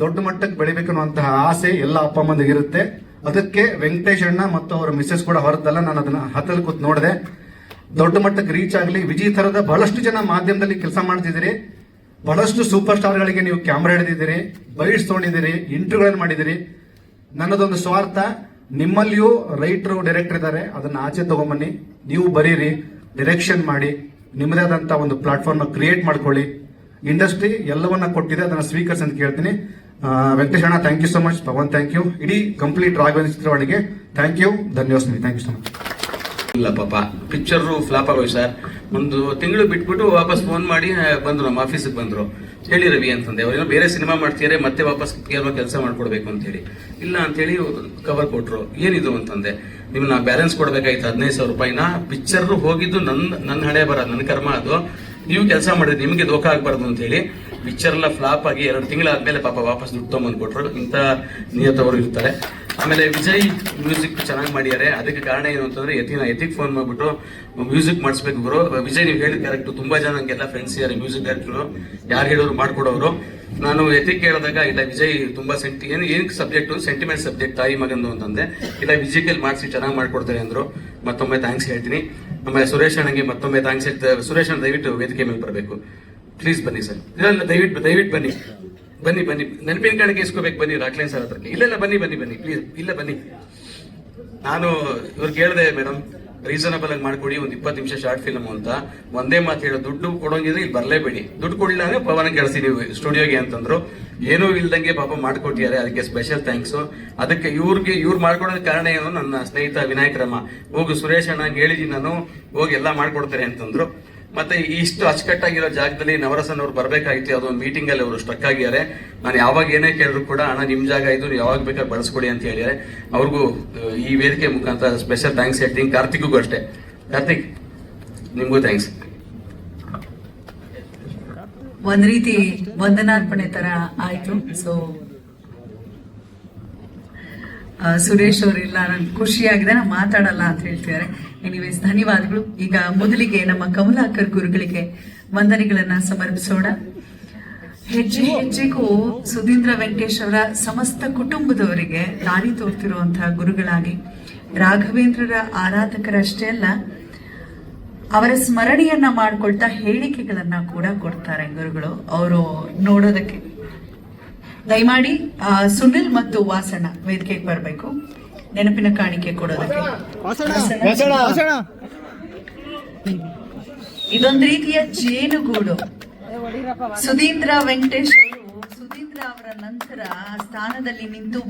ದೊಡ್ಡ ಮಟ್ಟಕ್ಕೆ ಬೆಳಿಬೇಕು ಅನ್ನುವಂತಹ ಆಸೆ ಎಲ್ಲ ಅಪ್ಪ ಅಮ್ಮಂದಿಗಿರುತ್ತೆ. ಅದಕ್ಕೆ ವೆಂಕಟೇಶಣ್ಣ ಮತ್ತು ಅವರ ಮಿಸ್ಸಸ್ ಕೂಡ ಹೊರತಲ್ಲ, ನಾನು ಅದನ್ನ ಹತ್ತಲ್ಲಿ ಕೂತ್ ನೋಡಿದೆ. ದೊಡ್ಡ ಮಟ್ಟಕ್ಕೆ ರೀಚ್ ಆಗಲಿ. ವಿಜಯ್ ಥರದ ಬಹಳಷ್ಟು ಜನ ಮಾಧ್ಯಮದಲ್ಲಿ ಕೆಲಸ ಮಾಡ್ತಿದ್ದೀರಿ. ಬಹಳಷ್ಟು ಸೂಪರ್ ಸ್ಟಾರ್ಗಳಿಗೆ ನೀವು ಕ್ಯಾಮ್ರಾ ಹಿಡಿದಿದ್ದೀರಿ, ಬೈಟ್ಸ್ ತೊಗೊಂಡಿದ್ದೀರಿ, ಇಂಟರ್ವ್ಯೂಗಳನ್ನು ಮಾಡಿದಿರಿ. ನನ್ನದೊಂದು ಸ್ವಾರ್ಥ, ನಿಮ್ಮಲ್ಲಿಯೂ ರೈಟರು ಡೈರೆಕ್ಟರ್ ಇದ್ದಾರೆ, ಅದನ್ನ ಆಚೆ ತಗೊಂಬನ್ನಿ, ನೀವು ಬರೀರಿ, ಡೈರೆಕ್ಷನ್ ಮಾಡಿ, ನಿಮ್ಮದೇ ಆದಂತ ಒಂದು ಪ್ಲಾಟ್ಫಾರ್ಮ್ ಕ್ರಿಯೇಟ್ ಮಾಡ್ಕೊಳ್ಳಿ. ಇಂಡಸ್ಟ್ರಿ ಎಲ್ಲವನ್ನ ಕೊಟ್ಟಿದೆ, ಅದನ್ನ ಸ್ವೀಕರಿಸಿ ಅಂತ ಕೇಳ್ತೀನಿ. ವೆಂಕಟೇಶಣ್ಣ thank you so much, Pavan thank you, ಇಡೀ ಕಂಪ್ಲೀಟ್ ರಾಘವೇಂದ್ರ ಚಿತ್ರವಾಣಿಗೆ ಥ್ಯಾಂಕ್ ಯು, ಧನ್ಯವಾದ. Thank you so much. ಇಲ್ಲ ಪಾಪ ಪಿಕ್ಚರ್ ಫ್ಲಾಪ್ ಆಗೋಯ್ತು ಸರ್. ಒಂದು ತಿಂಗಳು ಬಿಟ್ಬಿಟ್ಟು ವಾಪಸ್ ಫೋನ್ ಮಾಡಿ ಬಂದ್ರು, ನಮ್ಮ ಆಫೀಸಿಗೆ ಬಂದ್ರು. ಹೇಳಿ ರವಿ ಅಂತಂದೆ, ಅವ್ರೇನೋ ಬೇರೆ ಸಿನಿಮಾ ಮಾಡ್ತಿದ್ದಾರೆ, ಮತ್ತೆ ವಾಪಸ್ ಕೆಲಸ ಮಾಡ್ಕೊಡ್ಬೇಕು ಅಂತ ಹೇಳಿ. ಇಲ್ಲ ಅಂತ ಹೇಳಿ ಕವರ್ ಕೊಟ್ರು. ಏನಿದು ಅಂತಂದೆ, ನಿಮ್ನ ಬ್ಯಾಲೆನ್ಸ್ ಕೊಡ್ಬೇಕಾಯ್ತು 15,000 ರೂಪಾಯಿನ. ಪಿಕ್ಚರ್ ಹೋಗಿದ್ದು ನನ್ನ ಹಣೆ ಬರ, ನನ್ನ ಕರ್ಮ ಅದು. ನೀವು ಕೆಲಸ ಮಾಡಿದ್ರೆ ನಿಮಗೆ ದೋಖ ಆಗ್ಬಾರ್ದು ಅಂತ ಹೇಳಿ ಪಿಕ್ಚರ್ ಎಲ್ಲ ಫ್ಲಾಪ್ ಆಗಿ 2 ತಿಂಗಳಾದ್ಮೇಲೆ ಪಾಪ ವಾಪಸ್ ದುಡ್ಡು ತಗೊಂಡ್ ಕೊಟ್ರು. ಇಂಥ ನಿಯತವರು ಇರ್ತಾರೆ. ಆಮೇಲೆ ವಿಜಯ್ ಮ್ಯೂಸಿಕ್ ಚೆನ್ನಾಗಿ ಮಾಡಿದ್ದಾರೆ. ಅದಕ್ಕೆ ಕಾರಣ ಏನು ಅಂತಂದ್ರೆ ಯತಿಗ್ ಫೋನ್ ಮಾಡ್ಬಿಟ್ಟು ಮ್ಯೂಸಿಕ್ ಮಾಡಿಸ್ಬೇಕು ಗುರು. ವಿಜಯ್ ನೀವು ಹೇಳಿದ ಕರೆಕ್ಟ್, ತುಂಬಾ ಜನ ನಂಗೆಲ್ಲ ಫ್ರೆಂಡ್ಸ್ ಇದ್ದಾರೆ ಮ್ಯೂಸಿಕ್ ಡೈರೆಕ್ಟರ್, ಯಾರು ಹೇಳೋರು ಮಾಡ್ಕೊಡೋರು. ನಾನು ಯತಿಗ್ ಕೇಳಿದಾಗ ಇಲ್ಲ ವಿಜಯ್ ತುಂಬಾ ಏನಕ್ಕೆ ಸಬ್ಜೆಕ್ಟ್ ಸೆಂಟಿಮೆಂಟ್ ಸಬ್ಜೆಕ್ಟ್, ತಾಯಿ ಮಗಂದು ಅಂತಂದೆ. ಇಲ್ಲ ವಿಜಯ್ ಮಾಡಿಸಿ ಚೆನ್ನಾಗಿ ಮಾಡ್ಕೊಡ್ತಾರೆ ಅಂದ್ರು. ಮತ್ತೊಮ್ಮೆ ಥ್ಯಾಂಕ್ಸ್ ಹೇಳ್ತೀನಿ. ಆಮೇಲೆ ಸುರೇಶ್ ಅಣ್ಣಗೆ ಮತ್ತೊಮ್ಮೆ ಥ್ಯಾಂಕ್ಸ್ ಹೇಳ್ತಾ, ಸುರೇಶ್ ಅಣ್ಣ ದಯವಿಟ್ಟು ವೇದಿಕೆ ಮೇಲೆ ಬರಬೇಕು, ಪ್ಲೀಸ್ ಬನ್ನಿ ಸರ್. ಇಲ್ಲ ದಯವಿಟ್ಟು ಬನ್ನಿ ಬನ್ನಿ ಬನ್ನಿ, ನೆನಪಿನ ಕಾಣಿಕೆ ಇಸ್ಕೋಬೇಕು ಬನ್ನಿ ರಾಕ್ಲೈನ್ ಸರ್ ಹತ್ರಕ್ಕೆ. ಇಲ್ಲ ಬನ್ನಿ ಪ್ಲೀಸ್, ಇಲ್ಲ ಬನ್ನಿ. ನಾನು ಇವ್ರಿಗೆ ಹೇಳಿದೆ, ಮೇಡಮ್ ರೀಸನಬಲ್ ಆಗಿ ಮಾಡ್ಕೊಡಿ, ಒಂದು 20 ನಿಮಿಷ ಶಾರ್ಟ್ ಫಿಲ್ಮ್ ಅಂತ. ಒಂದೇ ಮಾತು ಹೇಳೋ, ದುಡ್ಡು ಕೊಡೋಂಗಿದ್ರೆ ಇಲ್ಲಿ ಬರಲೇಬೇಡಿ, ದುಡ್ಡು ಕೊಡಲಿಲ್ಲ ಅಂದ್ರೆ ಪವನ ಕಳಿಸಿ ನೀವು ಸ್ಟುಡಿಯೋಗೆ ಅಂತಂದ್ರು. ಏನೂ ಇಲ್ದಂಗೆ ಪಾಪ ಮಾಡ್ಕೊಟ್ಟಿದ್ದಾರೆ, ಅದಕ್ಕೆ ಸ್ಪೆಷಲ್ ಥ್ಯಾಂಕ್ಸ್. ಅದಕ್ಕೆ ಇವ್ರು ಮಾಡ್ಕೊಡೋದ ಕಾರಣ ಏನು, ನನ್ನ ಸ್ನೇಹಿತ ವಿನಾಯಕ್ ರಮ ಹೋಗು ಸುರೇಶ್ ಅಣ್ಣ ಹೇಳಿದೀನಿ ನಾನು, ಹೋಗಿ ಎಲ್ಲ ಮಾಡ್ಕೊಡ್ತಾರೆ ಅಂತಂದ್ರು. ಮತ್ತೆ ಇಷ್ಟು ಅಚ್ಚುಕಟ್ಟಾಗಿರೋ ಜಾಗದಲ್ಲಿ ನವರಸನ್ ಅವ್ರು ಬರ್ಬೇಕಾಗಿತ್ತು, ಅದೊಂದು ಮೀಟಿಂಗ್ ಅಲ್ಲಿ ಅವರು ಸ್ಟ್ರಕ್ ಆಗಿದ್ದಾರೆ. ನಾನು ಯಾವಾಗ ಏನೇ ಕೇಳಿದ್ರು ಕೂಡ ಅಣ್ಣ ನಿಮ್ ಜಾಗ ಇದು, ನೀವು ಯಾವಾಗ ಬೇಕಾದ್ರೆ ಬಳಸ್ಕೊಡಿ ಅಂತ ಹೇಳಿದ್ದಾರೆ. ಅವ್ರಿಗೂ ಈ ವೇದಿಕೆ ಮುಖಾಂತರ ಸ್ಪೆಷಲ್ ಥ್ಯಾಂಕ್ಸ್ ಹೇಳ್ತೀನಿ. ಕಾರ್ತಿಕ್ಗೂ ಅಷ್ಟೇ, ಕಾರ್ತಿಕ್ ನಿಮ್ಗೂ ಥ್ಯಾಂಕ್ಸ್. ಒಂದ್ ರೀತಿ ವಂದನಾರ್ಪಣೆ ತರ ಆಯ್ತು. ಸೊ ಸುರೇಶ್ ಅವರಿಲ್ಲ, ನನ್ಗೆ ಖುಷಿಯಾಗಿದೆ, ನಾನು ಮಾತಾಡಲ್ಲ ಅಂತ ಹೇಳ್ತಿದ್ದಾರೆ. ಎನಿವೇಸ್ ಧನ್ಯವಾದಗಳು. ಈಗ ಮೊದಲಿಗೆ ನಮ್ಮ ಕಮಲಾಕರ್ ಗುರುಗಳಿಗೆ ವಂದನೆಗಳನ್ನ ಸಮರ್ಪಿಸೋಣ. ಹೆಜ್ಜೆ ಹೆಜ್ಜೆಗೂ ಸುಧೀಂದ್ರ ವೆಂಕಟೇಶ್ ಅವರ ಸಮಸ್ತ ಕುಟುಂಬದವರಿಗೆ ದಾರಿ ತೋರ್ತಿರುವಂತಹ ಗುರುಗಳಾಗಿ, ರಾಘವೇಂದ್ರರ ಆರಾಧಕರಷ್ಟೇ ಅಲ್ಲ, ಅವರ ಸ್ಮರಣೆಯನ್ನ ಮಾಡ್ಕೊಳ್ತಾ ಹೇಳಿಕೆಗಳನ್ನ ಕೂಡ ಕೊಡ್ತಾರೆ ಗುರುಗಳು. ಅವರು ನೋಡೋದಕ್ಕೆ ದಯಮಾಡಿ ಸುನಿಲ್ ಮತ್ತು ವಾಸಣ್ಣ ವೇದಿಕೆಗೆ ಬರಬೇಕು, ನೆನಪಿನ ಕಾಣಿಕೆ ಕೊಡೋದಕ್ಕೆ. ಇದೊಂದು ರೀತಿಯ ಜೇನುಗೂಡು. ಸುಧೀಂದ್ರ ವೆಂಕಟೇಶ್ ಅವರು ಸುಧೀಂದ್ರ ಅವರ ನಂತರ ಸ್ಥಾನದಲ್ಲಿ ನಿಂತು